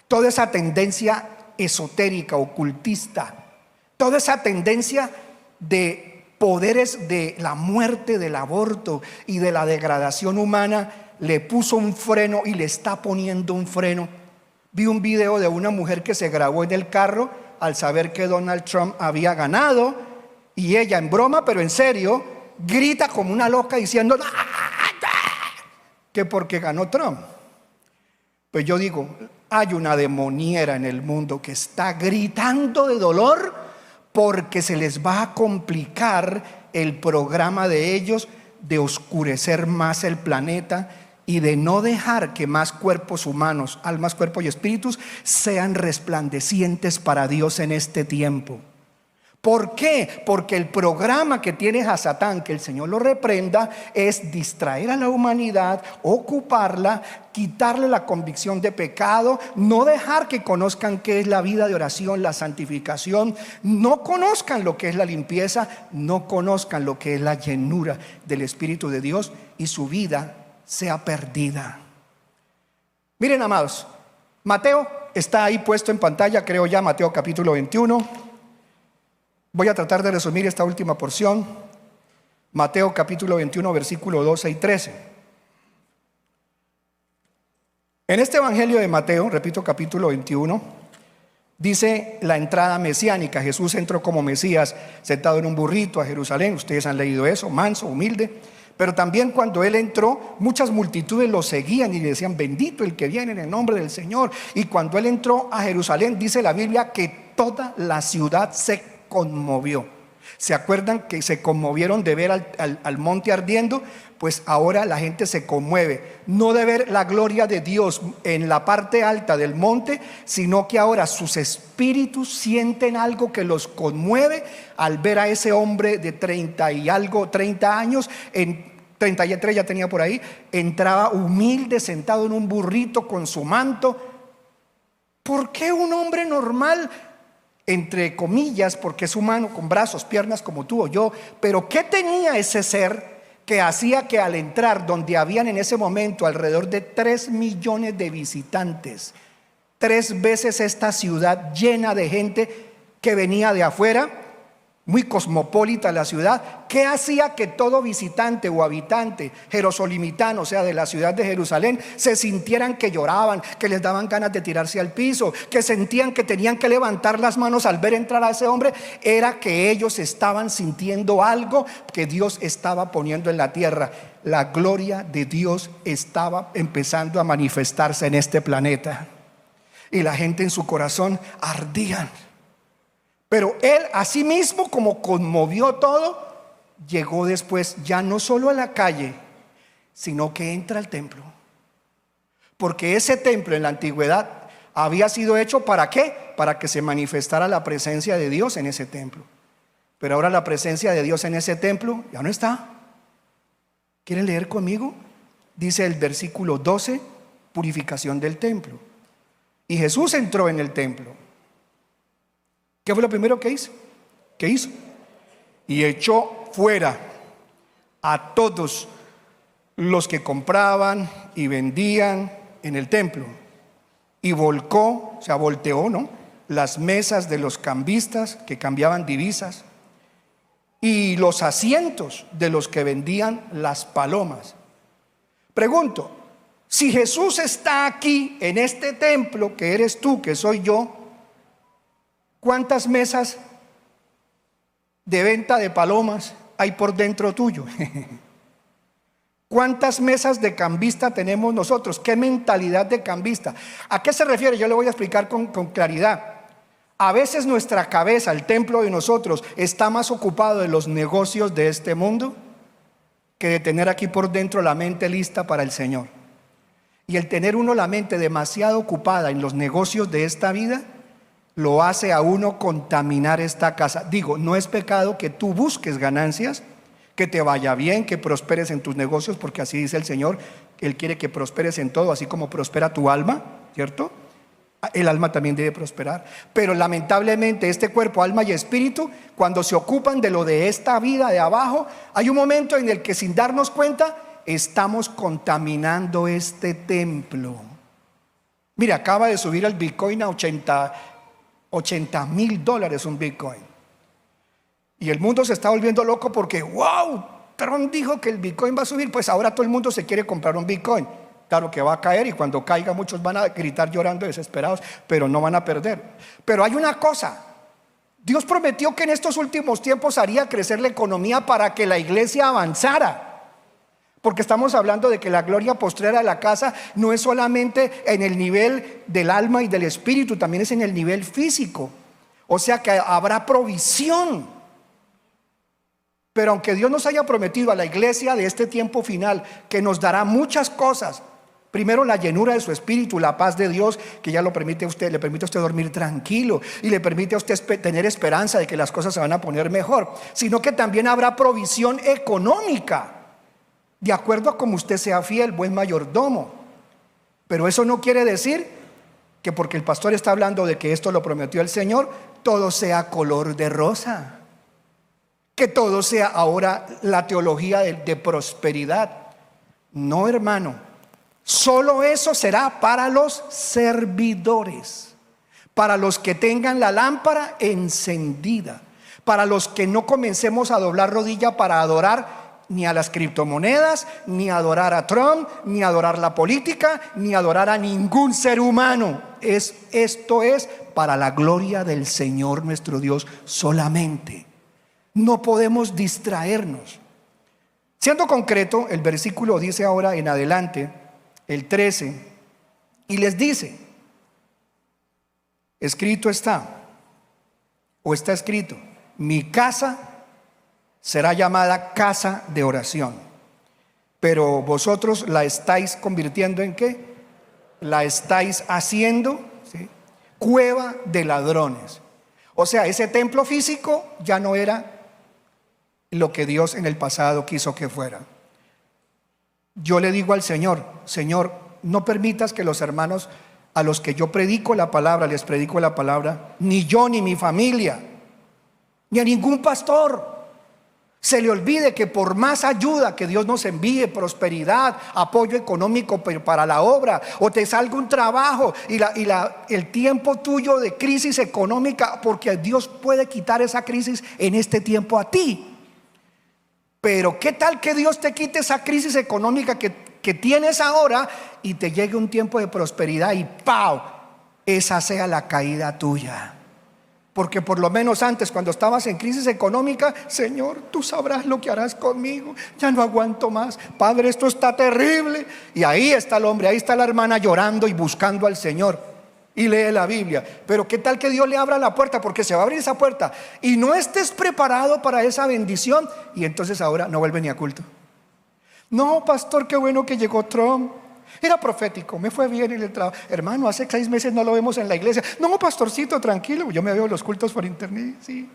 toda esa tendencia esotérica, ocultista, toda esa tendencia de poderes de la muerte, del aborto y de la degradación humana, le puso un freno y le está poniendo un freno? Vi un video de una mujer que se grabó en el carro al saber que Donald Trump había ganado, y ella, en broma pero en serio, grita como una loca diciendo que porque ganó Trump. Pues yo digo, hay una demoniera en el mundo que está gritando de dolor porque se les va a complicar el programa de ellos de oscurecer más el planeta y de no dejar que más cuerpos humanos, almas, cuerpos y espíritus sean resplandecientes para Dios en este tiempo. ¿Por qué? Porque el programa que tiene Hasatán, que el Señor lo reprenda, es distraer a la humanidad, ocuparla, quitarle la convicción de pecado, no dejar que conozcan qué es la vida de oración, la santificación, no conozcan lo que es la limpieza, no conozcan lo que es la llenura del Espíritu de Dios, y su vida sea perdida. Miren, amados, Mateo está ahí puesto en pantalla, creo ya, Mateo capítulo 21. Voy a tratar de resumir esta última porción. Mateo capítulo 21, versículo 12 y 13. En este evangelio de Mateo, repito, capítulo 21, dice la entrada mesiánica. Jesús entró como Mesías sentado en un burrito a Jerusalén. Ustedes han leído eso, manso, humilde. Pero también cuando Él entró, muchas multitudes lo seguían y le decían: bendito el que viene en el nombre del Señor. Y cuando Él entró a Jerusalén, dice la Biblia que toda la ciudad se conmovió. ¿Se acuerdan que se conmovieron de ver al monte ardiendo? Pues ahora la gente se conmueve, no de ver la gloria de Dios en la parte alta del monte, sino que ahora sus espíritus sienten algo que los conmueve al ver a ese hombre de 30 años, en 33 ya tenía por ahí, entraba humilde, sentado en un burrito con su manto. ¿Por qué un hombre normal, entre comillas, porque es humano, con brazos, piernas como tú o yo, pero qué tenía ese ser que hacía que al entrar donde habían en ese momento alrededor de 3 millones de visitantes, 3 veces esta ciudad llena de gente que venía de afuera, muy cosmopolita la ciudad, qué hacía que todo visitante o habitante jerosolimitano, o sea de la ciudad de Jerusalén, se sintieran que lloraban, que les daban ganas de tirarse al piso, que sentían que tenían que levantar las manos al ver entrar a ese hombre? Era que ellos estaban sintiendo algo que Dios estaba poniendo en la tierra. La gloria de Dios estaba empezando a manifestarse en este planeta, y la gente en su corazón ardían. Pero Él, así mismo como conmovió todo, llegó después ya no solo a la calle, sino que entra al templo. Porque ese templo en la antigüedad había sido hecho ¿para qué? Para que se manifestara la presencia de Dios en ese templo. Pero ahora la presencia de Dios en ese templo ya no está. ¿Quieren leer conmigo? Dice el versículo 12, purificación del templo. Y Jesús entró en el templo. ¿Qué fue lo primero que hizo? ¿Qué hizo? Y echó fuera a todos los que compraban y vendían en el templo, y volcó, o sea, volteó, ¿no?, las mesas de los cambistas que cambiaban divisas, y los asientos de los que vendían las palomas. Pregunto, si Jesús está aquí en este templo, que eres tú, que soy yo, ¿cuántas mesas de venta de palomas hay por dentro tuyo? ¿Cuántas mesas de cambista tenemos nosotros? ¿Qué mentalidad de cambista? ¿A qué se refiere? Yo le voy a explicar con claridad. A veces nuestra cabeza, el templo de nosotros, está más ocupado de los negocios de este mundo que de tener aquí por dentro la mente lista para el Señor. Y el tener uno la mente demasiado ocupada en los negocios de esta vida lo hace a uno contaminar esta casa. Digo, no es pecado que tú busques ganancias, que te vaya bien, que prosperes en tus negocios, porque así dice el Señor. Él quiere que prosperes en todo, así como prospera tu alma, ¿cierto? El alma también debe prosperar. Pero lamentablemente este cuerpo, alma y espíritu, cuando se ocupan de lo de esta vida de abajo, hay un momento en el que sin darnos cuenta estamos contaminando este templo. Mira, acaba de subir el Bitcoin a $80,000 un Bitcoin. Y el mundo se está volviendo loco porque, wow, Trump dijo que el Bitcoin va a subir, pues ahora todo el mundo se quiere comprar un Bitcoin. Claro que va a caer y cuando caiga muchos van a gritar llorando desesperados, pero no van a perder. Pero hay una cosa, Dios prometió que en estos últimos tiempos haría crecer la economía para que la iglesia avanzara. Porque estamos hablando de que la gloria postrera de la casa no es solamente en el nivel del alma y del espíritu, también es en el nivel físico. O sea que habrá provisión. Pero aunque Dios nos haya prometido a la iglesia de este tiempo final que nos dará muchas cosas, primero la llenura de su espíritu, la paz de Dios, que ya lo permite a usted, le permite a usted dormir tranquilo y le permite a usted tener esperanza de que las cosas se van a poner mejor, sino que también habrá provisión económica, de acuerdo a como usted sea fiel, buen mayordomo. Pero eso no quiere decir que porque el pastor está hablando de que esto lo prometió el Señor, todo sea color de rosa. Que todo sea ahora la teología de prosperidad. No, hermano, solo eso será para los servidores, para los que tengan la lámpara encendida, para los que no comencemos a doblar rodilla para adorar ni a las criptomonedas, ni adorar a Trump, ni adorar la política, ni adorar a ningún ser humano. Esto es para la gloria del Señor nuestro Dios solamente. No podemos distraernos. Siendo concreto, el versículo dice ahora en adelante, el 13, y les dice, escrito está, o está escrito, mi casa será llamada casa de oración, pero vosotros la estáis convirtiendo ¿en qué? La estáis haciendo, ¿sí?, cueva de ladrones. O sea, ese templo físico ya no era lo que Dios en el pasado quiso que fuera. Yo le digo al Señor, Señor, no permitas que los hermanos a los que yo predico la palabra, les predico la palabra, ni yo ni mi familia, ni a ningún pastor, se le olvide que por más ayuda que Dios nos envíe, prosperidad, apoyo económico para la obra, o te salga un trabajo y el tiempo tuyo de crisis económica, porque Dios puede quitar esa crisis en este tiempo a ti. Pero ¿qué tal que Dios te quite esa crisis económica que tienes ahora y te llegue un tiempo de prosperidad y ¡pau!, esa sea la caída tuya? Porque por lo menos antes, cuando estabas en crisis económica, Señor, tú sabrás lo que harás conmigo, ya no aguanto más, Padre, esto está terrible. Y ahí está el hombre, ahí está la hermana llorando y buscando al Señor y lee la Biblia. Pero qué tal que Dios le abra la puerta, porque se va a abrir esa puerta y no estés preparado para esa bendición, y entonces ahora no vuelve ni a culto. No, pastor, qué bueno que llegó Trump, era profético, me fue bien en el trabajo. Hermano, hace 6 meses no lo vemos en la iglesia. No, pastorcito, tranquilo, yo me veo los cultos por internet. Sí,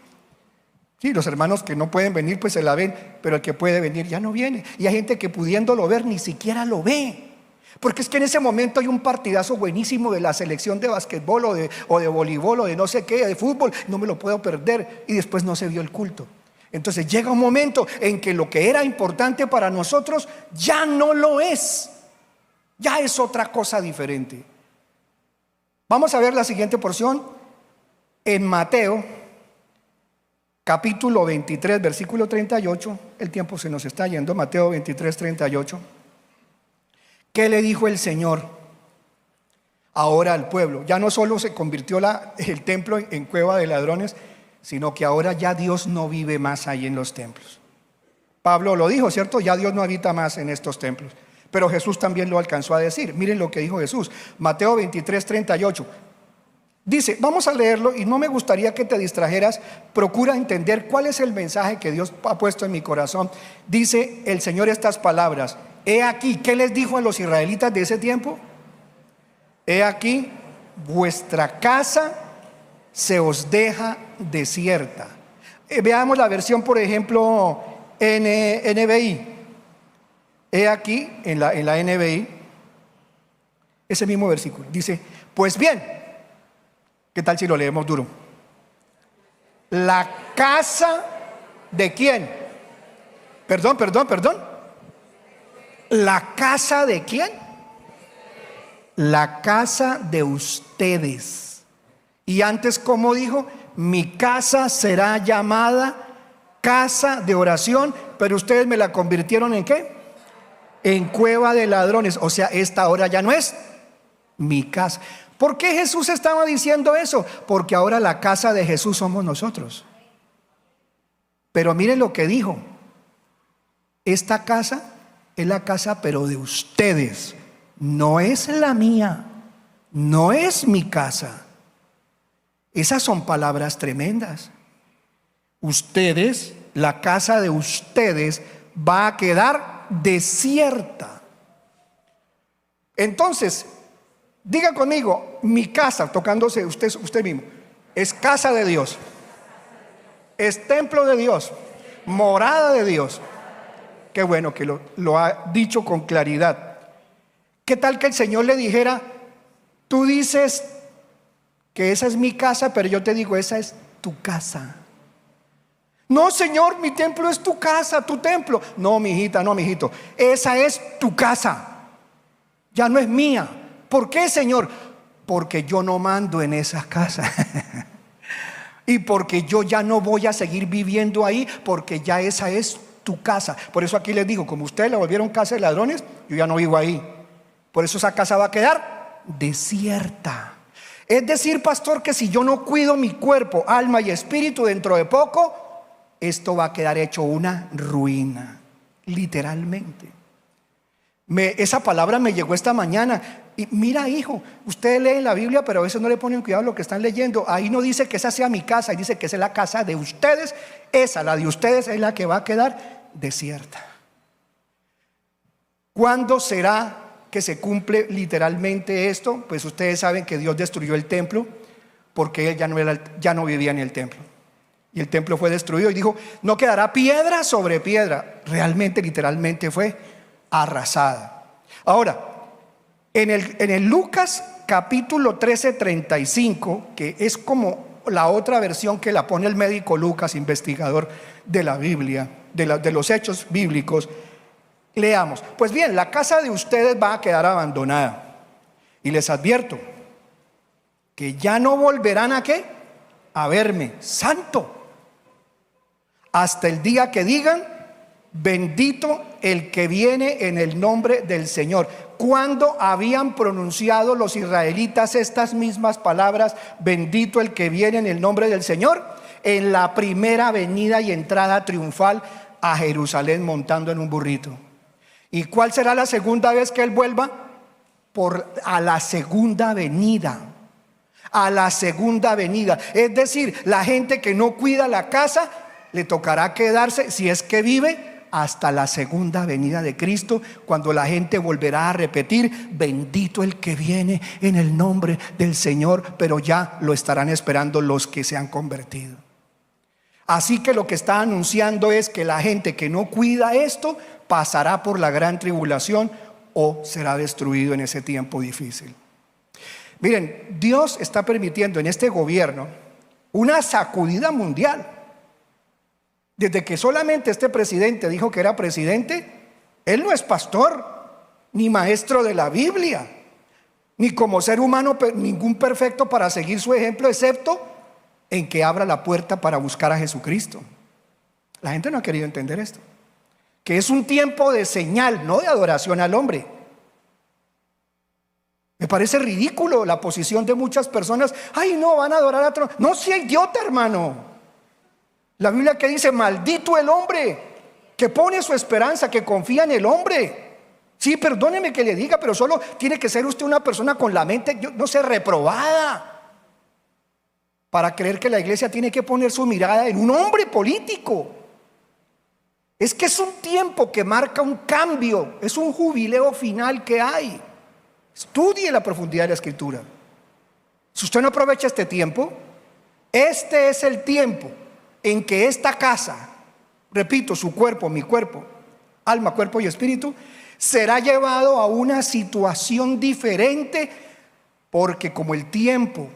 los hermanos que no pueden venir pues se la ven, pero el que puede venir ya no viene. Y hay gente que pudiéndolo ver ni siquiera lo ve, porque es que en ese momento hay un partidazo buenísimo de la selección de basquetbol o de voleibol o de no sé qué, de fútbol, no me lo puedo perder, y después no se vio el culto. Entonces llega un momento en que lo que era importante para nosotros ya no lo es, ya es otra cosa diferente. Vamos a ver la siguiente porción en Mateo capítulo 23, versículo 38, el tiempo se nos está yendo, Mateo 23, 38. ¿Qué le dijo el Señor ahora al pueblo? Ya no solo se convirtió el templo en cueva de ladrones, sino que ahora ya Dios no vive más ahí en los templos. Pablo lo dijo, ¿cierto? Ya Dios no habita más en estos templos. Pero Jesús también lo alcanzó a decir. Miren lo que dijo Jesús, Mateo 23, 38. Dice, vamos a leerlo y no me gustaría que te distrajeras. Procura entender cuál es el mensaje que Dios ha puesto en mi corazón. Dice el Señor estas palabras: he aquí, ¿qué les dijo a los israelitas de ese tiempo? He aquí, vuestra casa se os deja desierta. Veamos la versión, por ejemplo, NBI. He aquí, en la NBI, ese mismo versículo, dice, pues bien, ¿qué tal si lo leemos duro? La casa de ¿quién? Perdón. ¿La casa de quién? La casa de ustedes. Y antes, ¿cómo dijo? Mi casa será llamada casa de oración, pero ustedes me la convirtieron ¿en qué? En cueva de ladrones. O sea, esta ahora ya no es mi casa. ¿Por qué Jesús estaba diciendo eso? Porque ahora la casa de Jesús somos nosotros. Pero miren lo que dijo: esta casa es la casa pero de ustedes, no es la mía, no es mi casa. Esas son palabras tremendas. Ustedes, la casa de ustedes va a quedar desierta. Entonces, diga conmigo, mi casa, tocándose usted mismo, es casa de Dios, es templo de Dios, morada de Dios. Qué bueno que lo ha dicho con claridad. ¿Qué tal que el Señor le dijera: tú dices que esa es mi casa, pero yo te digo, esa es tu casa? No, Señor, mi templo es tu casa, tu templo. No, mi hijita, no, mi hijito, esa es tu casa, ya no es mía. ¿Por qué, Señor? Porque yo no mando en esa casa. Y porque yo ya no voy a seguir viviendo ahí, porque ya esa es tu casa. Por eso aquí les digo, como ustedes la volvieron casa de ladrones, yo ya no vivo ahí. Por eso esa casa va a quedar desierta. Es decir, pastor, que si yo no cuido mi cuerpo, alma y espíritu, dentro de poco esto va a quedar hecho una ruina, literalmente. Esa palabra me llegó esta mañana. Y mira, hijo, ustedes leen la Biblia, pero a veces no le ponen cuidado a lo que están leyendo. Ahí no dice que esa sea mi casa, ahí dice que esa es la casa de ustedes. Esa, la de ustedes, es la que va a quedar desierta. ¿Cuándo será que se cumple literalmente esto? Pues ustedes saben que Dios destruyó el templo, porque Él ya no vivía en el templo. Y el templo fue destruido y dijo: no quedará piedra sobre piedra. Realmente, literalmente fue arrasada. Ahora, en el Lucas capítulo 13, 35, que es como la otra versión que la pone el médico Lucas, investigador de la Biblia, de los hechos bíblicos, leamos: pues bien, la casa de ustedes va a quedar abandonada, y les advierto que ya no volverán ¿a qué? A verme, santo, hasta el día que digan: bendito el que viene en el nombre del Señor. Cuando habían pronunciado los israelitas estas mismas palabras, bendito el que viene en el nombre del Señor, en la primera venida y entrada triunfal a Jerusalén montando en un burrito. ¿Y cuál será la segunda vez que Él vuelva? A la segunda venida. A la segunda venida. Es decir, la gente que no cuida la casa le tocará quedarse, si es que vive, hasta la segunda venida de Cristo, cuando la gente volverá a repetir: bendito el que viene en el nombre del Señor. Pero ya lo estarán esperando los que se han convertido. Así que lo que está anunciando es que la gente que no cuida esto pasará por la gran tribulación o será destruido en ese tiempo difícil. Miren, Dios está permitiendo en este gobierno una sacudida mundial. Desde que solamente este presidente dijo que era presidente, él no es pastor, ni maestro de la Biblia, ni como ser humano ningún perfecto para seguir su ejemplo, excepto en que abra la puerta para buscar a Jesucristo. La gente no ha querido entender esto, que es un tiempo de señal, no de adoración al hombre. Me parece ridículo la posición de muchas personas. Ay, no, van a adorar a otro. No sea idiota, hermano. La Biblia que dice, maldito el hombre que pone su esperanza, que confía en el hombre. Sí, perdóneme que le diga, pero solo tiene que ser usted una persona con la mente, no sé, reprobada, para creer que la iglesia tiene que poner su mirada en un hombre político. Es que es un tiempo que marca un cambio, es un jubileo final que hay. Estudie la profundidad de la Escritura. Si usted no aprovecha este tiempo, este es el tiempo en que esta casa, repito, su cuerpo, mi cuerpo, alma, cuerpo y espíritu, será llevado a una situación diferente, porque como el tiempo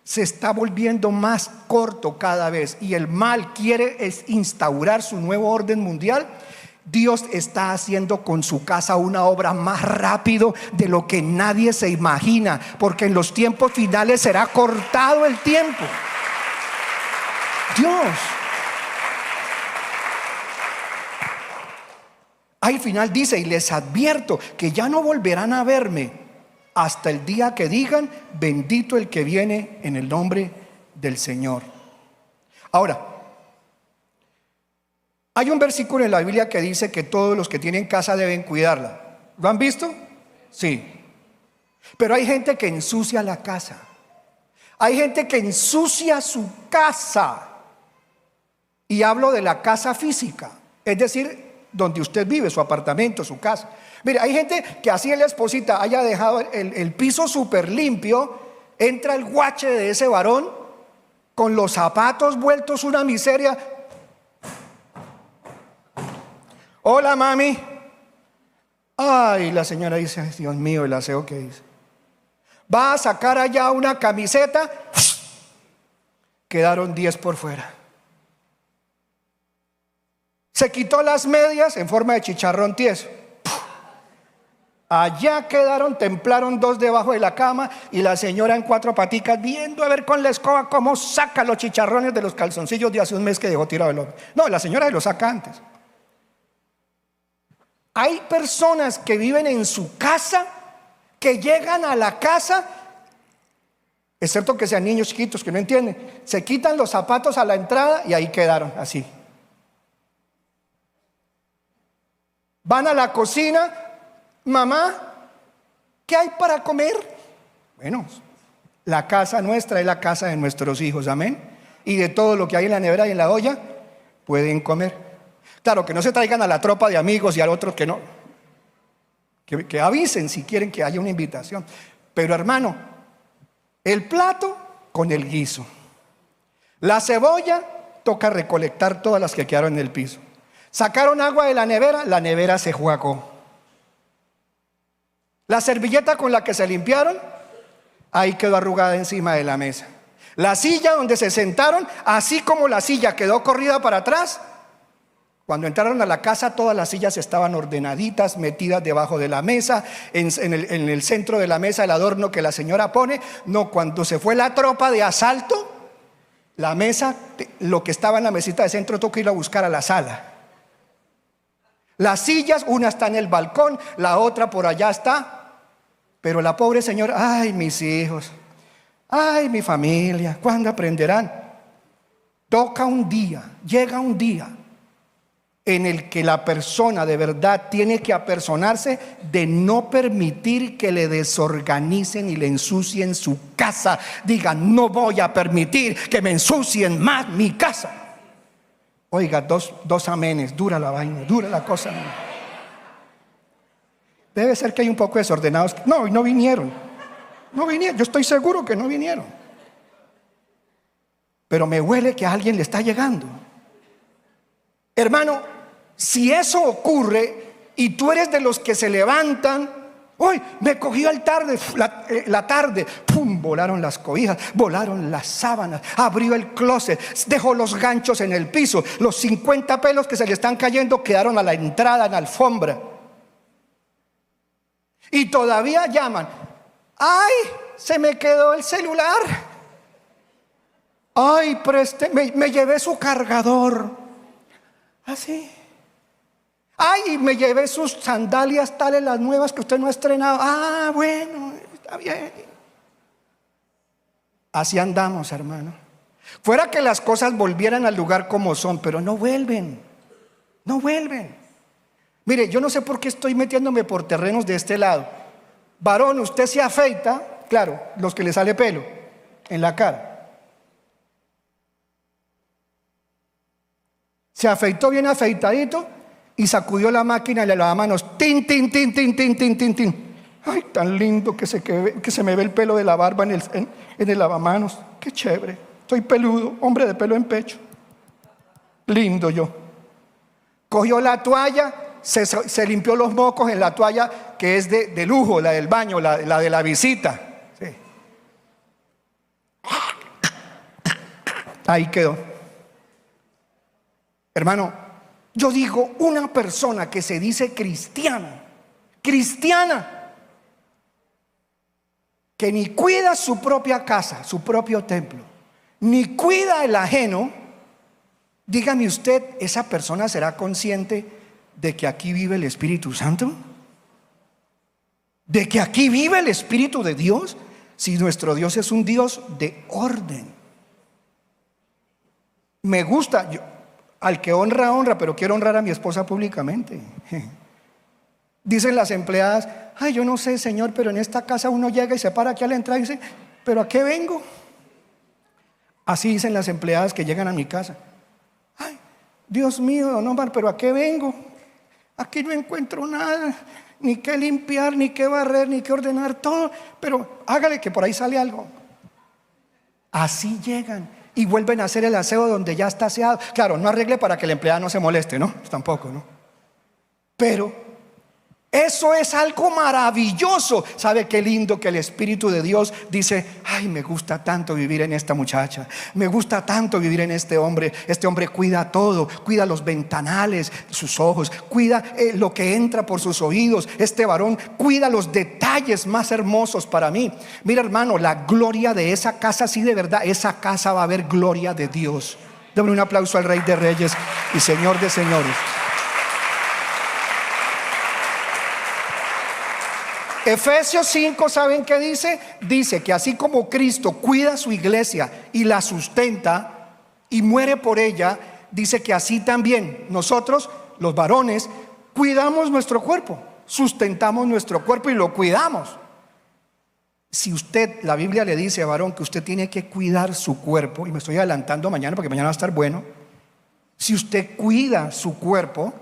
se está volviendo más corto cada vez y el mal quiere instaurar su nuevo orden mundial, Dios está haciendo con su casa una obra más rápido de lo que nadie se imagina, porque en los tiempos finales será cortado el tiempo. Dios. Al final dice, y les advierto que ya no volverán a verme hasta el día que digan, bendito el que viene en el nombre del Señor. Ahora, hay un versículo en la Biblia que dice que todos los que tienen casa deben cuidarla. ¿Lo han visto? Sí. Pero hay gente que ensucia la casa. Hay gente que ensucia su casa. Y hablo de la casa física, es decir, donde usted vive, su apartamento, su casa. Mire, hay gente que así la esposita haya dejado el piso súper limpio, entra el guache de ese varón con los zapatos vueltos una miseria. Hola, mami. Ay, la señora dice, ay, Dios mío, el aseo que hice. Va a sacar allá una camiseta, quedaron 10 por fuera. Se quitó las medias en forma de chicharrón tieso. Allá quedaron, templaron 2 debajo de la cama y la señora en 4 paticas viendo a ver con la escoba cómo saca los chicharrones de los calzoncillos de hace un mes que dejó tirado el hombre. No, la señora los saca antes. Hay personas que viven en su casa, que llegan a la casa, excepto que sean niños chiquitos que no entienden, se quitan los zapatos a la entrada y ahí quedaron así. Van a la cocina, mamá, ¿qué hay para comer? Bueno, la casa nuestra es la casa de nuestros hijos, amén. Y de todo lo que hay en la nevera y en la olla, pueden comer. Claro, que no se traigan a la tropa de amigos y al otro que no. Que avisen si quieren que haya una invitación. Pero hermano, el plato con el guiso. La cebolla, toca recolectar todas las que quedaron en el piso. Sacaron agua de la nevera se juagó. La servilleta con la que se limpiaron, ahí quedó arrugada encima de la mesa. La silla donde se sentaron, así como la silla quedó corrida para atrás, cuando entraron a la casa todas las sillas estaban ordenaditas, metidas debajo de la mesa, en el centro de la mesa el adorno que la señora pone. No, cuando se fue la tropa de asalto, la mesa, lo que estaba en la mesita de centro, tocó ir a buscar a la sala. Las sillas, una está en el balcón, la otra por allá está. Pero la pobre señora, ay, mis hijos, ay, mi familia, ¿cuándo aprenderán? Toca un día, llega un día en el que la persona de verdad tiene que apersonarse de no permitir que le desorganicen y le ensucien su casa. Digan, no voy a permitir que me ensucien más mi casa. Oiga, dos amenes, dura la vaina, dura la cosa. Debe ser que hay un poco desordenados. No vinieron. Yo estoy seguro que no vinieron. Pero me huele que a alguien le está llegando. Hermano, si eso ocurre y tú eres de los que se levantan, hoy me cogió la tarde, pum, volaron las cobijas, volaron las sábanas, abrió el closet, dejó los ganchos en el piso, los 50 pelos que se le están cayendo quedaron a la entrada en la alfombra. Y todavía llaman, ay, se me quedó el celular. Ay, me llevé su cargador. Así. Ay, me llevé sus sandalias tales, las nuevas que usted no ha estrenado. Ah, bueno, está bien. Así andamos, hermano. Fuera que las cosas volvieran al lugar como son, pero no vuelven. No vuelven. Mire, yo no sé por qué estoy metiéndome por terrenos de este lado. Varón, usted se afeita, claro, los que le sale pelo en la cara. Se afeitó bien afeitadito y sacudió la máquina y le lavamanos. Tin, tin, tin, tin, tin, tin, tin, tin. Ay, tan lindo que se me ve el pelo de la barba en el lavamanos. Qué chévere. Estoy peludo, hombre de pelo en pecho. Lindo yo. Cogió la toalla, se limpió los mocos en la toalla que es de lujo, la del baño, la de la visita. Sí. Ahí quedó. Hermano, yo digo, una persona que se dice cristiana, que ni cuida su propia casa, su propio templo, ni cuida el ajeno, dígame usted, ¿esa persona será consciente de que aquí vive el Espíritu Santo? ¿De que aquí vive el Espíritu de Dios? Si nuestro Dios es un Dios de orden. Me gusta, al que honra, honra, pero quiero honrar a mi esposa públicamente. Dicen las empleadas, ay, yo no sé, Señor, pero en esta casa uno llega y se para aquí a la entrada y dice, ¿pero a qué vengo? Así dicen las empleadas que llegan a mi casa. Ay, Dios mío, don Omar, ¿pero a qué vengo? Aquí no encuentro nada, ni qué limpiar, ni qué barrer, ni qué ordenar, todo, pero hágale que por ahí sale algo. Así llegan y vuelven a hacer el aseo donde ya está aseado. Claro, no arregle para que la empleada no se moleste, ¿no? Pues tampoco, ¿no? Pero eso es algo maravilloso. ¿Sabe qué lindo que el Espíritu de Dios dice, ay, me gusta tanto vivir en esta muchacha, me gusta tanto vivir en este hombre cuida todo, cuida los ventanales, sus ojos, cuida lo que entra por sus oídos, este varón cuida los detalles más hermosos para mí. Mira, hermano, la gloria de esa casa, sí, de verdad, esa casa va a haber gloria de Dios. Dame un aplauso al Rey de Reyes y Señor de Señores. Efesios 5, ¿saben qué dice? Dice que así como Cristo cuida a su iglesia y la sustenta y muere por ella, dice que así también nosotros, los varones, cuidamos nuestro cuerpo, sustentamos nuestro cuerpo y lo cuidamos. Si usted, la Biblia le dice, varón, que usted tiene que cuidar su cuerpo, y me estoy adelantando mañana porque mañana va a estar bueno. Si usted cuida su cuerpo,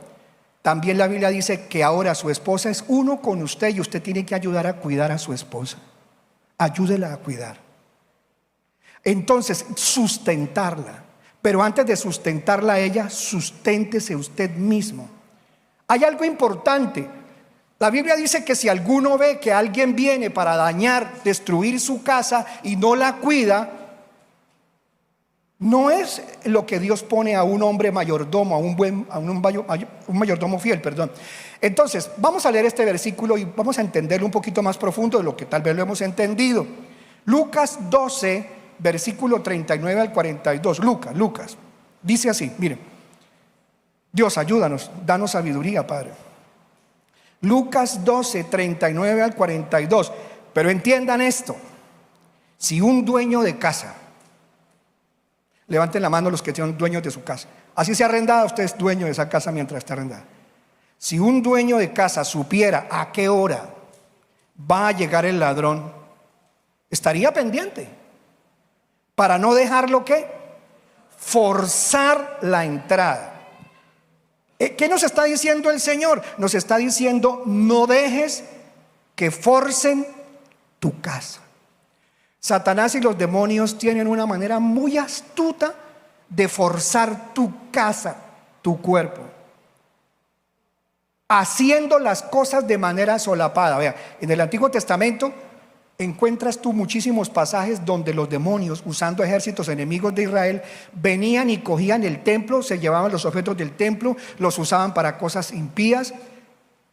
también la Biblia dice que ahora su esposa es uno con usted y usted tiene que ayudar a cuidar a su esposa. Ayúdela a cuidar. Entonces, sustentarla. Pero antes de sustentarla a ella, susténtese usted mismo. Hay algo importante. La Biblia dice que si alguno ve que alguien viene para dañar, destruir su casa y no la cuida, no es lo que Dios pone a un hombre mayordomo, a un mayordomo fiel, perdón. Entonces, vamos a leer este versículo y vamos a entenderlo un poquito más profundo de lo que tal vez lo hemos entendido. Lucas 12, versículo 39 al 42. Lucas, dice así, miren. Dios, ayúdanos, danos sabiduría, Padre. Lucas 12, 39 al 42. Pero entiendan esto: si un dueño de casa, levanten la mano los que son dueños de su casa, así sea arrendada, usted es dueño de esa casa mientras está arrendada. Si un dueño de casa supiera a qué hora va a llegar el ladrón, estaría pendiente para no dejarlo ¿qué? Forzar la entrada. ¿Qué nos está diciendo el Señor? Nos está diciendo: no dejes que forcen tu casa. Satanás y los demonios tienen una manera muy astuta de forzar tu casa, tu cuerpo, haciendo las cosas de manera solapada. Vea, en el Antiguo Testamento encuentras tú muchísimos pasajes donde los demonios, usando ejércitos enemigos de Israel, venían y cogían el templo, se llevaban los objetos del templo, los usaban para cosas impías,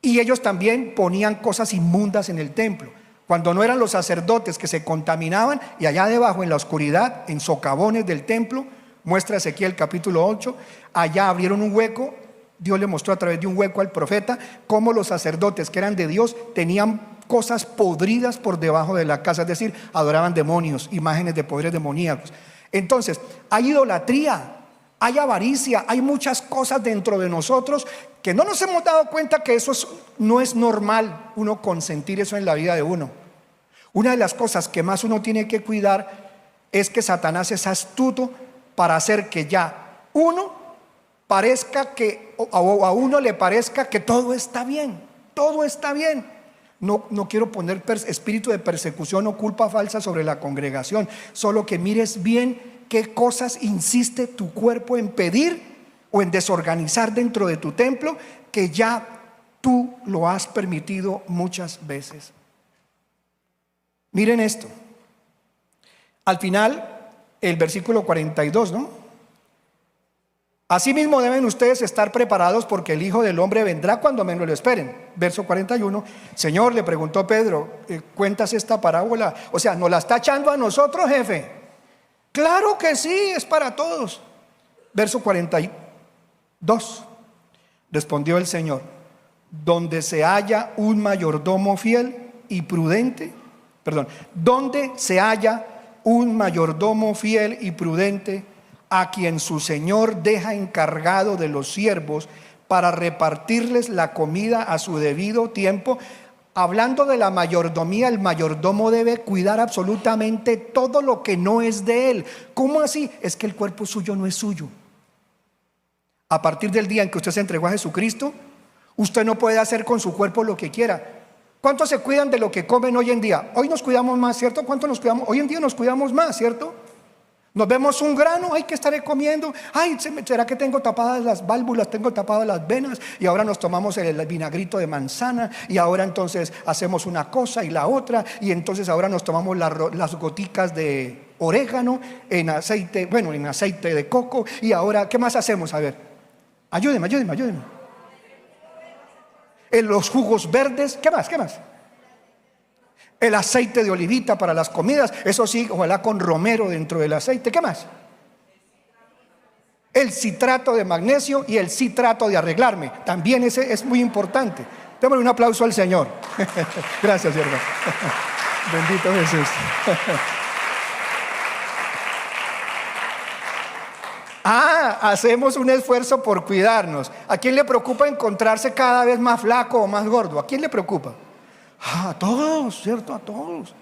y ellos también ponían cosas inmundas en el templo. Cuando no eran los sacerdotes que se contaminaban, y allá debajo en la oscuridad, en socavones del templo, muestra Ezequiel capítulo 8, allá abrieron un hueco. Dios le mostró a través de un hueco al profeta cómo los sacerdotes que eran de Dios tenían cosas podridas por debajo de la casa, es decir, adoraban demonios, imágenes de poderes demoníacos. Entonces, hay idolatría, hay avaricia, hay muchas cosas dentro de nosotros que no nos hemos dado cuenta que no es normal uno consentir eso en la vida de uno. Una de las cosas que más uno tiene que cuidar es que Satanás es astuto para hacer que ya uno parezca que, o a uno le parezca que todo está bien, todo está bien. No quiero poner espíritu de persecución o culpa falsa sobre la congregación, solo que mires bien qué cosas insiste tu cuerpo en pedir o en desorganizar dentro de tu templo, que ya tú lo has permitido muchas veces. Miren esto, al final el versículo 42, ¿no? Asimismo deben ustedes estar preparados, porque el Hijo del Hombre vendrá cuando menos lo esperen. Verso 41, Señor, le preguntó Pedro, ¿cuentas esta parábola? O sea, ¿nos la está echando a nosotros, jefe? Claro que sí, es para todos. Verso 42, respondió el Señor, donde se halla un mayordomo fiel y prudente, donde se halla un mayordomo fiel y prudente, a quien su señor deja encargado de los siervos para repartirles la comida a su debido tiempo. Hablando de la mayordomía, el mayordomo debe cuidar absolutamente todo lo que no es de él. ¿Cómo así? Es que el cuerpo suyo no es suyo. A partir del día en que usted se entregó a Jesucristo, usted no puede hacer con su cuerpo lo que quiera. ¿Cuántos se cuidan de lo que comen hoy en día? Hoy nos cuidamos más, ¿cierto? ¿Cuánto nos cuidamos? Hoy en día nos cuidamos más, ¿cierto? Nos vemos un grano, ay, ¿qué estaré comiendo? Ay, ¿será que tengo tapadas las válvulas, tengo tapadas las venas? Y ahora nos tomamos el vinagrito de manzana, y ahora entonces hacemos una cosa y la otra, y entonces ahora nos tomamos las goticas de orégano en aceite, en aceite de coco, y ahora, ¿qué más hacemos? A ver, ayúdenme. En los jugos verdes, ¿qué más? El aceite de olivita para las comidas, eso sí, ojalá con romero dentro del aceite. ¿Qué más? El citrato de magnesio y el citrato de arreglarme. También ese es muy importante. Démosle un aplauso al Señor. Gracias, hermano. Bendito Jesús. Hacemos un esfuerzo por cuidarnos. ¿A quién le preocupa encontrarse cada vez más flaco o más gordo? ¿A quién le preocupa? A todos, ¿cierto? A todos.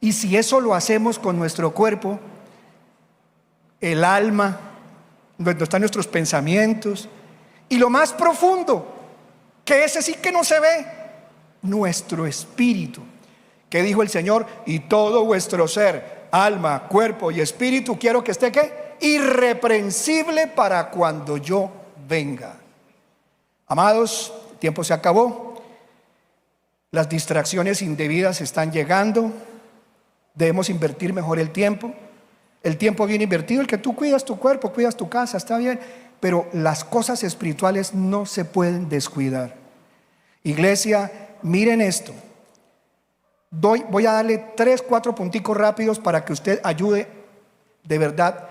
Y si eso lo hacemos con nuestro cuerpo, el alma, donde están nuestros pensamientos, y lo más profundo, que ese sí que no se ve, nuestro espíritu. ¿Qué dijo el Señor? Y todo vuestro ser, alma, cuerpo y espíritu, quiero que esté ¿qué? Irreprensible para cuando yo venga. Amados, el tiempo se acabó. Las distracciones indebidas están llegando. Debemos invertir mejor el tiempo. El tiempo bien invertido, el que tú cuidas tu cuerpo, cuidas tu casa, está bien, pero las cosas espirituales no se pueden descuidar. Iglesia, miren esto. Voy a darle 3, 4 punticos rápidos para que usted ayude de verdad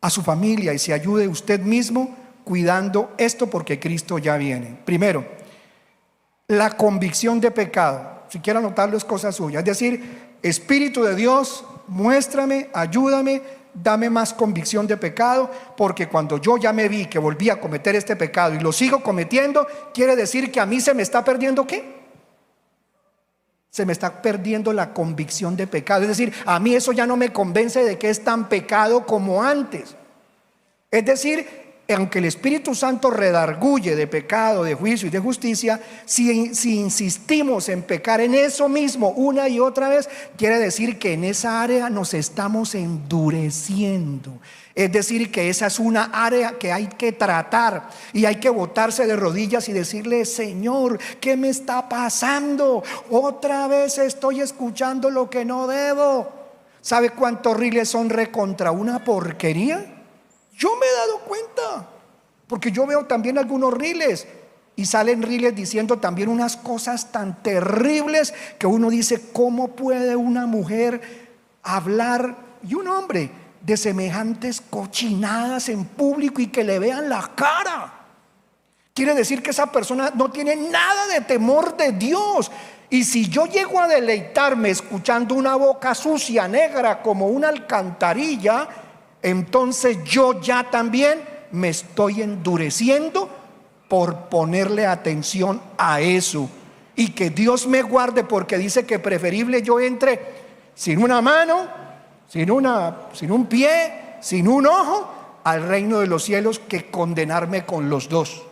a su familia y se ayude usted mismo cuidando esto, porque Cristo ya viene. Primero, la convicción de pecado. Si quiere anotarlo, es cosa suya. Es decir, Espíritu de Dios, muéstrame, ayúdame, dame más convicción de pecado, porque cuando yo ya me vi que volví a cometer este pecado y lo sigo cometiendo, quiere decir que a mí se me está perdiendo ¿qué? Se me está perdiendo la convicción de pecado. Es decir, a mí eso ya no me convence de que es tan pecado como antes. Es decir, aunque el Espíritu Santo redarguye de pecado, de juicio y de justicia, si insistimos en pecar en eso mismo una y otra vez, quiere decir que en esa área nos estamos endureciendo. Es decir, que esa es una área que hay que tratar, y hay que botarse de rodillas y decirle: Señor, ¿qué me está pasando? Otra vez estoy escuchando lo que no debo. ¿Sabe cuántos riles son recontra una porquería? Yo me he dado cuenta, porque yo veo también algunos riles Y salen riles diciendo también unas cosas tan terribles que uno dice, ¿cómo puede una mujer hablar y un hombre de semejantes cochinadas en público y que le vean la cara? Quiere decir que esa persona no tiene nada de temor de Dios. Y si yo llego a deleitarme escuchando una boca sucia, negra como una alcantarilla, entonces yo ya también me estoy endureciendo por ponerle atención a eso. Y que Dios me guarde, porque dice que preferible yo entre sin una mano, sin un pie, sin un ojo al reino de los cielos, que condenarme con los dos.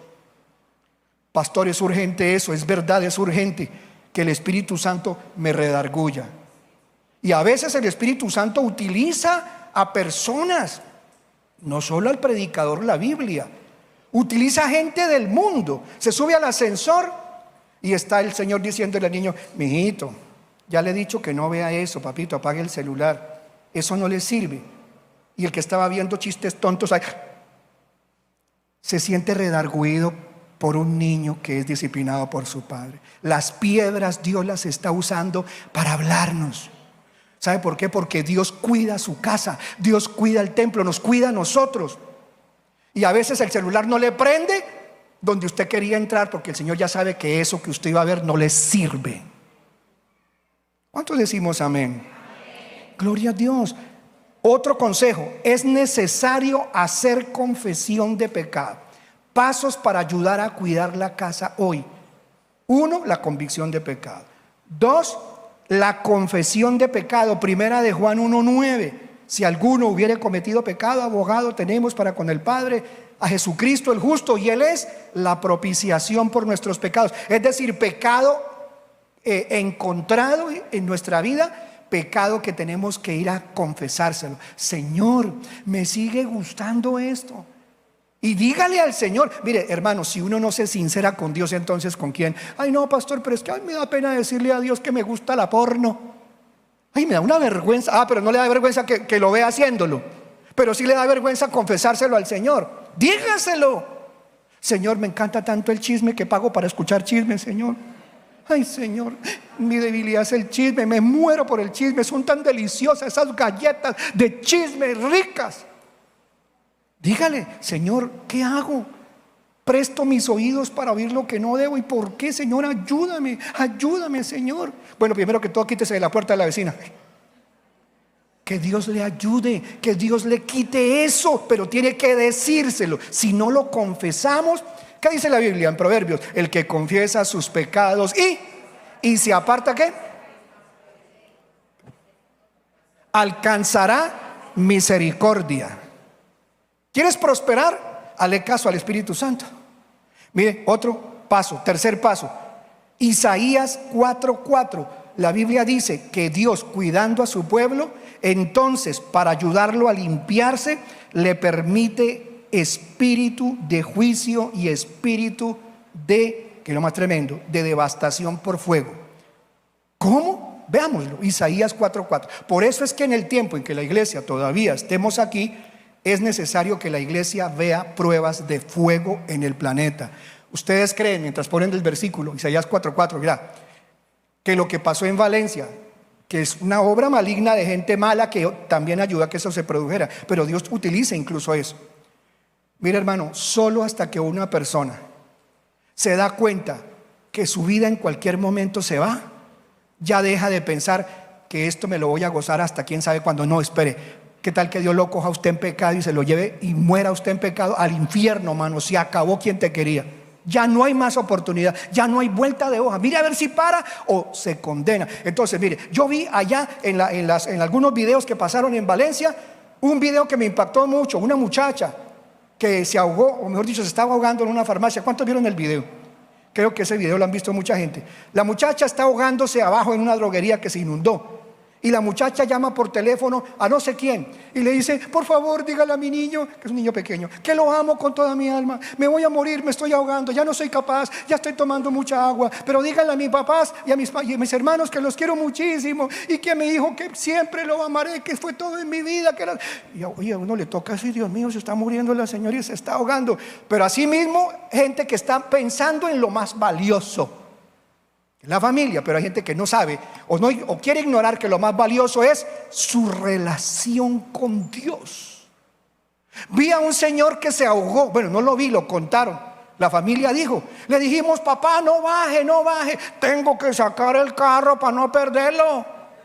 Pastor, es urgente eso, es verdad, es urgente que el Espíritu Santo me redarguya. Y a veces el Espíritu Santo utiliza a personas, no solo al predicador, la Biblia, utiliza gente del mundo. Se sube al ascensor y está el Señor diciéndole al niño: mijito, ya le he dicho que no vea eso, papito, apague el celular, eso no le sirve. Y el que estaba viendo chistes tontos se siente redarguido por un niño que es disciplinado por su padre. Las piedras Dios las está usando para hablarnos. ¿Sabe por qué? Porque Dios cuida su casa, Dios cuida el templo, nos cuida a nosotros. Y a veces el celular no le prende donde usted quería entrar, porque el Señor ya sabe que eso que usted iba a ver no le sirve. ¿Cuántos decimos amén? Gloria a Dios. Otro consejo: es necesario hacer confesión de pecado. Pasos para ayudar a cuidar la casa hoy. 1, la convicción de pecado. 2, la confesión de pecado. Primera de Juan 1:9. Si alguno hubiere cometido pecado, abogado tenemos para con el Padre, a Jesucristo el justo, y Él es la propiciación por nuestros pecados. Es decir, pecado encontrado en nuestra vida, pecado que tenemos que ir a confesárselo. Señor, me sigue gustando esto. Y dígale al Señor. Mire, hermano, si uno no se sincera con Dios, entonces ¿con quién? Ay, no, pastor, pero es que me da pena decirle a Dios que me gusta la porno. Ay, me da una vergüenza. Pero no le da vergüenza que lo vea haciéndolo. Pero sí le da vergüenza confesárselo al Señor. Dígaselo. Señor, me encanta tanto el chisme que pago para escuchar chisme, Señor. Ay, Señor, mi debilidad es el chisme, me muero por el chisme. Son tan deliciosas esas galletas de chisme ricas. Dígale: Señor, ¿qué hago? Presto mis oídos para oír lo que no debo. ¿Y por qué, Señor? Ayúdame, ayúdame, Señor. Bueno, primero que todo, quítese de la puerta de la vecina. Que Dios le ayude, que Dios le quite eso, pero tiene que decírselo. Si no lo confesamos, ¿qué dice la Biblia en Proverbios? El que confiesa sus pecados y se aparta, ¿qué? Alcanzará misericordia. ¿Quieres prosperar? Hale caso al Espíritu Santo. Mire, otro paso, tercer paso. Isaías 4:4. La Biblia dice que Dios, cuidando a su pueblo, entonces para ayudarlo a limpiarse, le permite espíritu de juicio y espíritu de, que es lo más tremendo, de devastación por fuego. ¿Cómo? Veámoslo. Isaías 4:4. Por eso es que en el tiempo en que la iglesia todavía estemos aquí, es necesario que la iglesia vea pruebas de fuego en el planeta. Ustedes creen, mientras ponen el versículo, Isaías 4:4, mira, que lo que pasó en Valencia, que es una obra maligna de gente mala que también ayuda a que eso se produjera, pero Dios utiliza incluso eso. Mira, hermano, solo hasta que una persona se da cuenta que su vida en cualquier momento se va, ya deja de pensar que esto me lo voy a gozar hasta quién sabe cuándo. No, espere. ¿Qué tal que Dios lo coja a usted en pecado y se lo lleve y muera usted en pecado al infierno, mano? Se acabó quien te quería. Ya no hay más oportunidad, ya no hay vuelta de hoja. Mire a ver si para o se condena. Entonces, mire, yo vi allá en algunos videos que pasaron en Valencia, un video que me impactó mucho. Una muchacha que se ahogó, o mejor dicho, se estaba ahogando en una farmacia. ¿Cuántos vieron el video? Creo que ese video lo han visto mucha gente. La muchacha está ahogándose abajo en una droguería que se inundó. Y la muchacha llama por teléfono a no sé quién y le dice: por favor, dígale a mi niño, que es un niño pequeño, que lo amo con toda mi alma. Me voy a morir, me estoy ahogando, ya no soy capaz, ya estoy tomando mucha agua. Pero dígale a mis papás y a mis hermanos que los quiero muchísimo, y que mi hijo, que siempre lo amaré, que fue todo en mi vida. Y oye, a uno le toca así: Dios mío, se está muriendo la señora y se está ahogando. Pero así mismo, gente que está pensando en lo más valioso, la familia. Pero hay gente que no sabe o quiere ignorar que lo más valioso es su relación con Dios. Vi a un señor que se ahogó. Bueno, no lo vi, lo contaron. La familia dijo, le dijimos: papá, no baje, no baje, tengo que sacar el carro para no perderlo,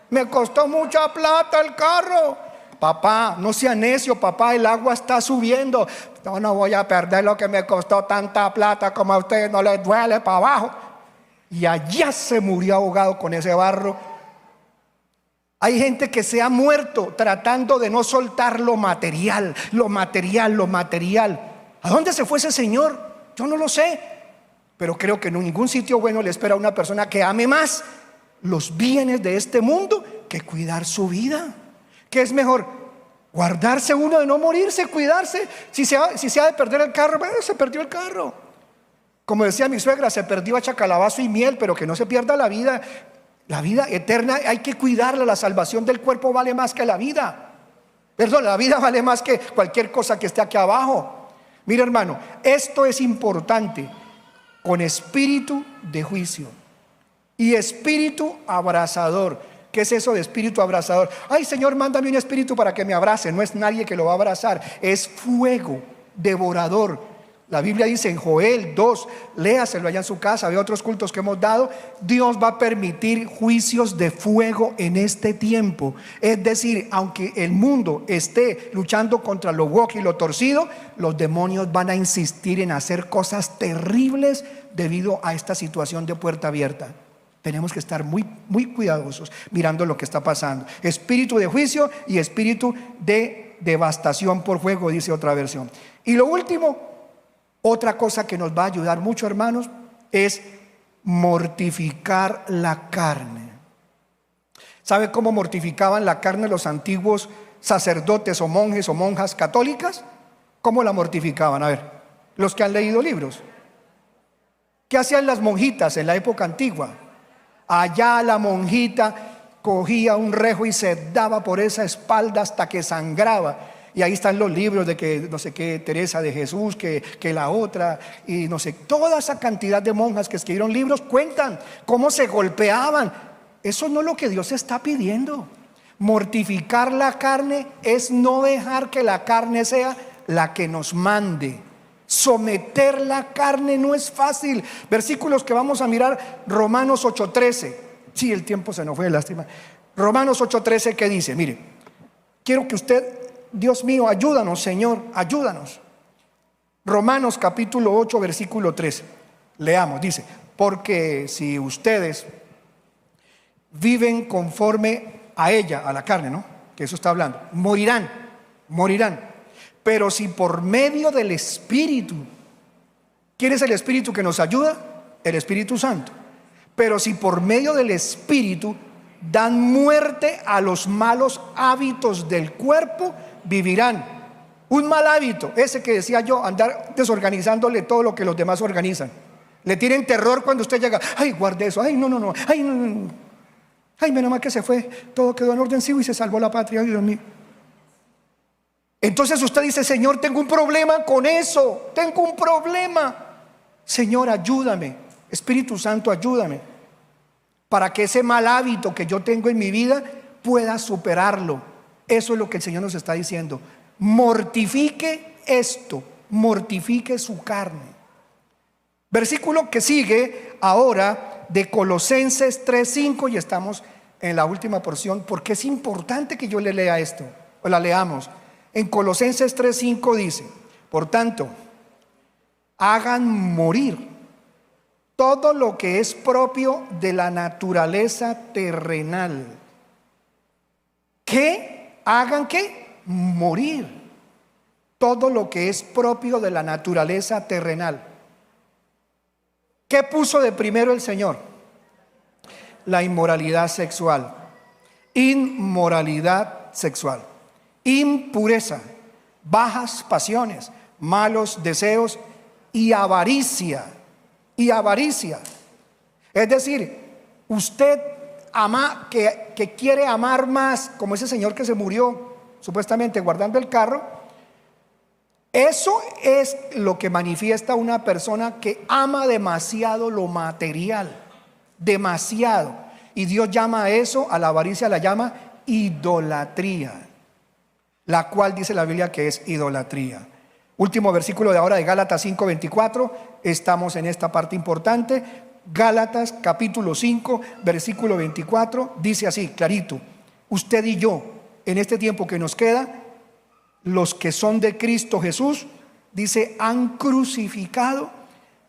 me costó mucha plata el carro. Papá, no sea necio, papá, el agua está subiendo. No voy a perder lo que me costó tanta plata, como a ustedes no les duele para abajo. Y allá se murió ahogado con ese barro. Hay gente que se ha muerto tratando de no soltar lo material, lo material, lo material. ¿A dónde se fue ese señor? Yo no lo sé, pero creo que en ningún sitio bueno le espera a una persona que ame más los bienes de este mundo que cuidar su vida. ¿Qué es mejor? Guardarse uno de no morirse, cuidarse. Si se ha de perder el carro, bueno, se perdió el carro. Como decía mi suegra, se perdió hacha calabazo y miel, pero que no se pierda la vida. La vida eterna hay que cuidarla. La salvación del cuerpo vale más que la vida. Perdón, la vida vale más que cualquier cosa que esté aquí abajo. Mira, hermano, esto es importante. Con espíritu de juicio y espíritu abrazador. ¿Qué es eso de espíritu abrazador? Ay, Señor, mándame un espíritu para que me abrace. No es nadie que lo va a abrazar, es fuego devorador. La Biblia dice en Joel 2, léaselo allá en su casa, ve otros cultos que hemos dado. Dios va a permitir juicios de fuego en este tiempo. Es decir, aunque el mundo esté luchando contra lo woke y lo torcido, los demonios van a insistir en hacer cosas terribles debido a esta situación de puerta abierta. Tenemos que estar muy, muy cuidadosos mirando lo que está pasando. Espíritu de juicio y espíritu de devastación por fuego, dice otra versión. Y lo último, otra cosa que nos va a ayudar mucho, hermanos, es mortificar la carne. ¿Sabe cómo mortificaban la carne los antiguos sacerdotes o monjes o monjas católicas? ¿Cómo la mortificaban? A ver, los que han leído libros. ¿Qué hacían las monjitas en la época antigua? Allá la monjita cogía un rejo y se daba por esa espalda hasta que sangraba. Y ahí están los libros de que no sé qué, Teresa de Jesús, que la otra, y no sé, toda esa cantidad de monjas que escribieron libros cuentan cómo se golpeaban. Eso no es lo que Dios está pidiendo. Mortificar la carne es no dejar que la carne sea la que nos mande. Someter la carne no es fácil. Versículos que vamos a mirar, Romanos 8:13. Sí, el tiempo se nos fue, lástima. Romanos 8:13, ¿qué dice? Mire, quiero que usted, Dios mío, ayúdanos, Señor, ayúdanos. Romanos capítulo 8, versículo 13. Leamos, dice: porque si ustedes viven conforme a ella, a la carne, ¿no? Que eso está hablando, morirán. Pero si por medio del Espíritu, ¿quién es el Espíritu que nos ayuda? El Espíritu Santo. Pero si por medio del Espíritu dan muerte a los malos hábitos del cuerpo, vivirán. Un mal hábito, ese que decía yo, andar desorganizándole todo lo que los demás organizan. Le tienen terror cuando usted llega: ay, guarde eso, ay, no, ay, no. Ay, menos mal que se fue, todo quedó en orden, sí, y se salvó la patria, Dios mío. Entonces usted dice: Señor, tengo un problema con eso, tengo un problema. Señor, ayúdame, Espíritu Santo, ayúdame, para que ese mal hábito que yo tengo en mi vida pueda superarlo. Eso es lo que el Señor nos está diciendo. Mortifique esto, mortifique su carne. Versículo que sigue ahora de Colosenses 3:5, y estamos en la última porción, porque es importante que yo le lea esto, o la leamos. En Colosenses 3:5 dice: por tanto, hagan morir todo lo que es propio de la naturaleza terrenal. ¿Qué? Hagan ¿qué? Morir todo lo que es propio de la naturaleza terrenal. ¿Qué puso de primero el Señor? La inmoralidad sexual. inmoralidad sexual, impureza, bajas pasiones, malos deseos y avaricia. Y avaricia. Es decir, usted ama, que quiere amar más, como ese señor que se murió supuestamente guardando el carro. Eso es lo que manifiesta una persona que ama demasiado lo material, demasiado. Y Dios llama a eso, a la avaricia la llama idolatría, la cual dice la Biblia que es idolatría. Último versículo de ahora de Gálatas 5:24, estamos en esta parte importante. Gálatas capítulo 5, versículo 24, dice así, clarito: usted y yo, en este tiempo que nos queda, los que son de Cristo Jesús, dice, han crucificado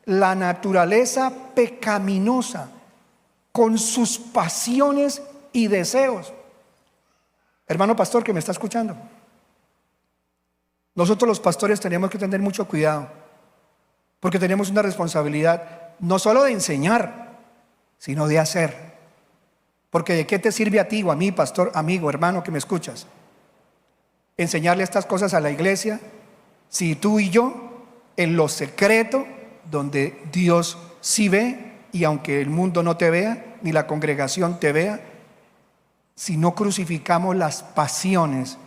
la naturaleza pecaminosa con sus pasiones y deseos. Hermano pastor que me está escuchando, nosotros los pastores tenemos que tener mucho cuidado, porque tenemos una responsabilidad no solo de enseñar, sino de hacer. Porque ¿de qué te sirve a ti o a mí, pastor, amigo, hermano que me escuchas, enseñarle estas cosas a la iglesia si tú y yo, en lo secreto, donde Dios sí ve, y aunque el mundo no te vea, ni la congregación te vea, si no crucificamos las pasiones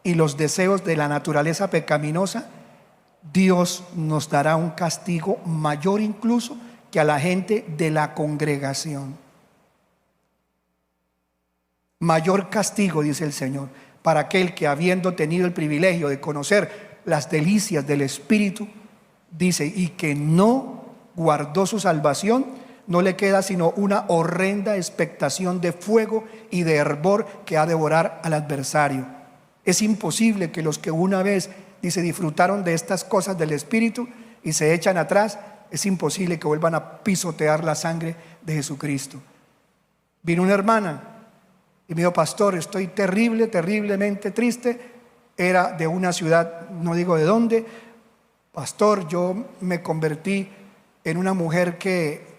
y los deseos de la naturaleza pecaminosa, Dios nos dará un castigo mayor incluso que a la gente de la congregación. Mayor castigo, dice el Señor, para aquel que, habiendo tenido el privilegio de conocer las delicias del Espíritu, dice, y que no guardó su salvación, no le queda sino una horrenda expectación de fuego y de hervor que ha de devorar al adversario. Es imposible que los que una vez, dice, disfrutaron de estas cosas del Espíritu y se echan atrás, es imposible que vuelvan a pisotear la sangre de Jesucristo. Vino una hermana y me dijo, pastor, estoy terriblemente triste. Era de una ciudad, no digo de dónde. Pastor, yo me convertí en una mujer que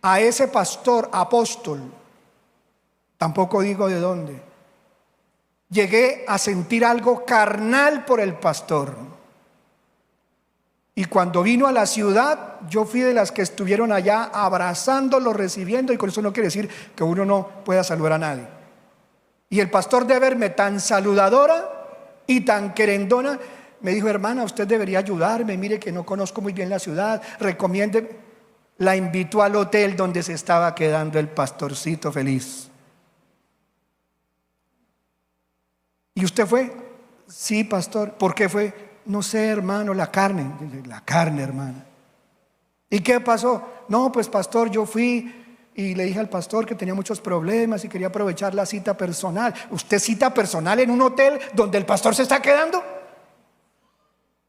a ese pastor apóstol, tampoco digo de dónde, llegué a sentir algo carnal por el pastor. Y cuando vino a la ciudad, yo fui de las que estuvieron allá abrazándolo, recibiendo, y con eso no quiere decir que uno no pueda saludar a nadie. Y el pastor, de verme tan saludadora y tan querendona, me dijo, hermana, usted debería ayudarme, mire que no conozco muy bien la ciudad, recomiende. La invitó al hotel donde se estaba quedando el pastorcito feliz. ¿Y usted fue? Sí, pastor. ¿Por qué fue? No sé, hermano, la carne. La carne, hermana. ¿Y qué pasó? No, pues pastor, yo fui y le dije al pastor que tenía muchos problemas y quería aprovechar la cita personal. ¿Usted cita personal en un hotel donde el pastor se está quedando?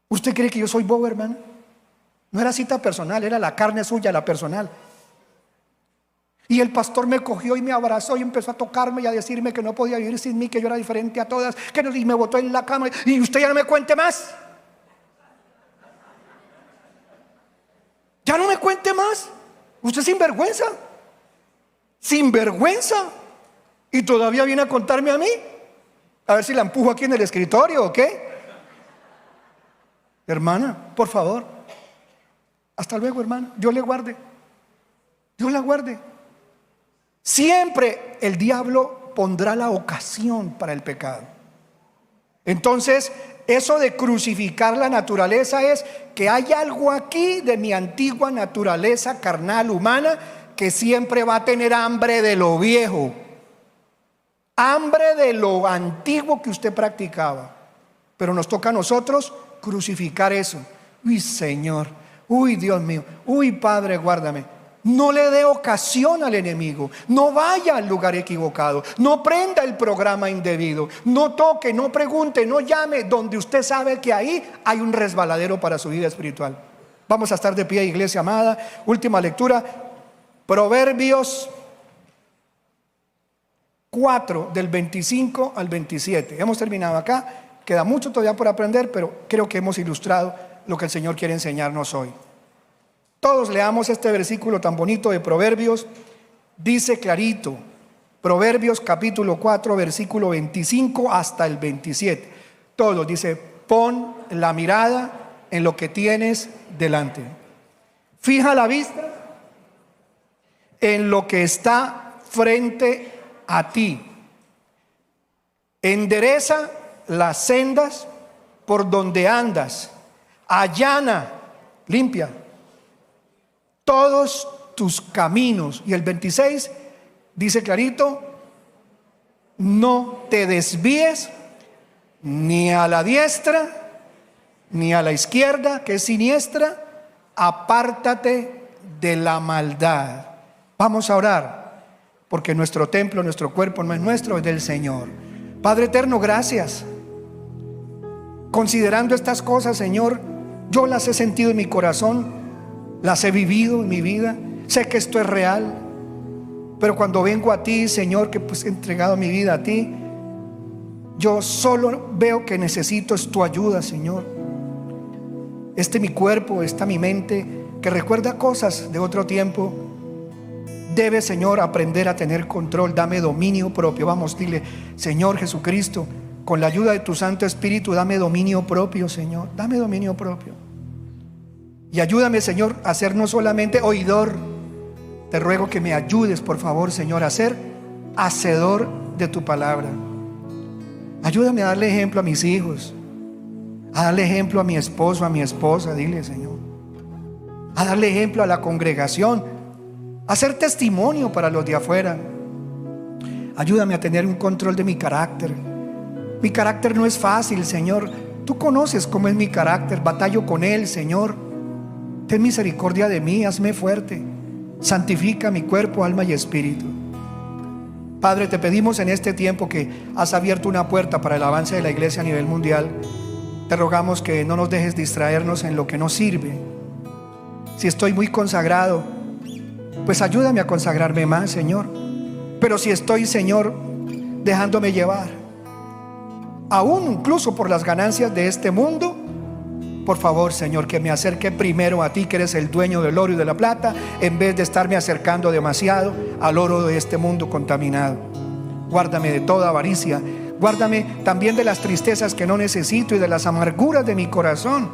¿Usted cree que yo soy bobo, hermano? No era cita personal, era la carne suya, la personal. Y el pastor me cogió y me abrazó y empezó a tocarme y a decirme que no podía vivir sin mí, que yo era diferente a todas, que no, y me botó en la cama. Y usted ya no me cuente más. Ya no me cuente más. Usted es sinvergüenza. Sinvergüenza. Y todavía viene a contarme a mí. A ver si la empujo aquí en el escritorio o qué. Hermana, por favor. Hasta luego, hermano. Dios le guarde. Dios la guarde. Siempre el diablo pondrá la ocasión para el pecado. Entonces, eso de crucificar la naturaleza es que hay algo aquí de mi antigua naturaleza carnal humana que siempre va a tener hambre de lo viejo, hambre de lo antiguo que usted practicaba. Pero nos toca a nosotros crucificar eso. Uy, Señor. Uy, Dios mío, uy, Padre, guárdame. No le dé ocasión al enemigo. No vaya al lugar equivocado. No prenda el programa indebido. No toque, no pregunte, no llame donde usted sabe que ahí hay un resbaladero para su vida espiritual. Vamos a estar de pie, iglesia amada. Última lectura, Proverbios 4, del 25 al 27. Hemos terminado acá. Queda mucho todavía por aprender, pero creo que hemos ilustrado lo que el Señor quiere enseñarnos hoy. Todos leamos este versículo tan bonito de Proverbios. Dice clarito: Proverbios capítulo 4, versículo 25 hasta el 27. Todo dice: pon la mirada en lo que tienes delante. Fija la vista en lo que está frente a ti. Endereza las sendas por donde andas. Allana, limpia todos tus caminos. Y el 26 dice clarito: no te desvíes ni a la diestra ni a la izquierda, que es siniestra. Apártate de la maldad. Vamos a orar, porque nuestro templo, nuestro cuerpo no es nuestro, es del Señor. Padre eterno, gracias. Considerando estas cosas, Señor, yo las he sentido en mi corazón, las he vivido en mi vida. Sé que esto es real, pero cuando vengo a ti, Señor, que pues he entregado mi vida a ti, yo solo veo que necesito es tu ayuda, Señor. Mi cuerpo, mi mente, que recuerda cosas de otro tiempo, debe, Señor, aprender a tener control. Dame dominio propio. Vamos, dile: Señor Jesucristo, con la ayuda de tu Santo Espíritu, dame dominio propio, Señor. Dame dominio propio. Y ayúdame, Señor, a ser no solamente oidor. Te ruego que me ayudes, por favor, Señor, a ser hacedor de tu palabra. Ayúdame a darle ejemplo a mis hijos, a darle ejemplo a mi esposo, a mi esposa. Dile, Señor, a darle ejemplo a la congregación, a ser testimonio para los de afuera. Ayúdame a tener un control de mi carácter. Mi carácter no es fácil, Señor. Tú conoces cómo es mi carácter. Batallo con él, Señor. Ten misericordia de mí, hazme fuerte. Santifica mi cuerpo, alma y espíritu. Padre, te pedimos en este tiempo que has abierto una puerta para el avance de la iglesia a nivel mundial. Te rogamos que no nos dejes distraernos en lo que no sirve. Si estoy muy consagrado, pues ayúdame a consagrarme más, Señor. Pero si estoy, Señor, dejándome llevar, aún incluso por las ganancias de este mundo, por favor, Señor, que me acerque primero a ti, que eres el dueño del oro y de la plata, en vez de estarme acercando demasiado al oro de este mundo contaminado. Guárdame de toda avaricia. Guárdame también de las tristezas que no necesito y de las amarguras de mi corazón.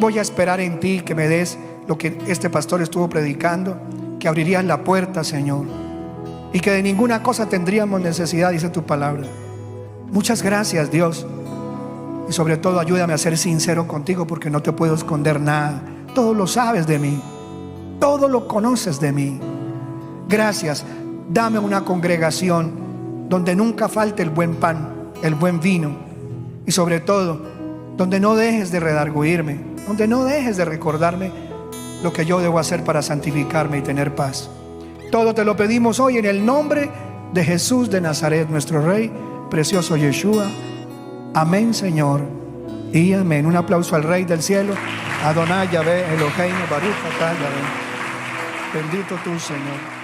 Voy a esperar en ti que me des lo que este pastor estuvo predicando, que abrirías la puerta, Señor, y que de ninguna cosa tendríamos necesidad, dice tu palabra. Muchas gracias, Dios. Y sobre todo, ayúdame a ser sincero contigo, porque no te puedo esconder nada. Todo lo sabes de mí, todo lo conoces de mí. Gracias. Dame una congregación donde nunca falte el buen pan, el buen vino, y sobre todo, donde no dejes de redarguirme, donde no dejes de recordarme lo que yo debo hacer para santificarme y tener paz. Todo te lo pedimos hoy en el nombre de Jesús de Nazaret, nuestro Rey, precioso Yeshua. Amén, Señor, y amén. Un aplauso al Rey del cielo, Adonai Yahvé Eloheinu Baruch Atah Yahvé. Bendito tú, Señor.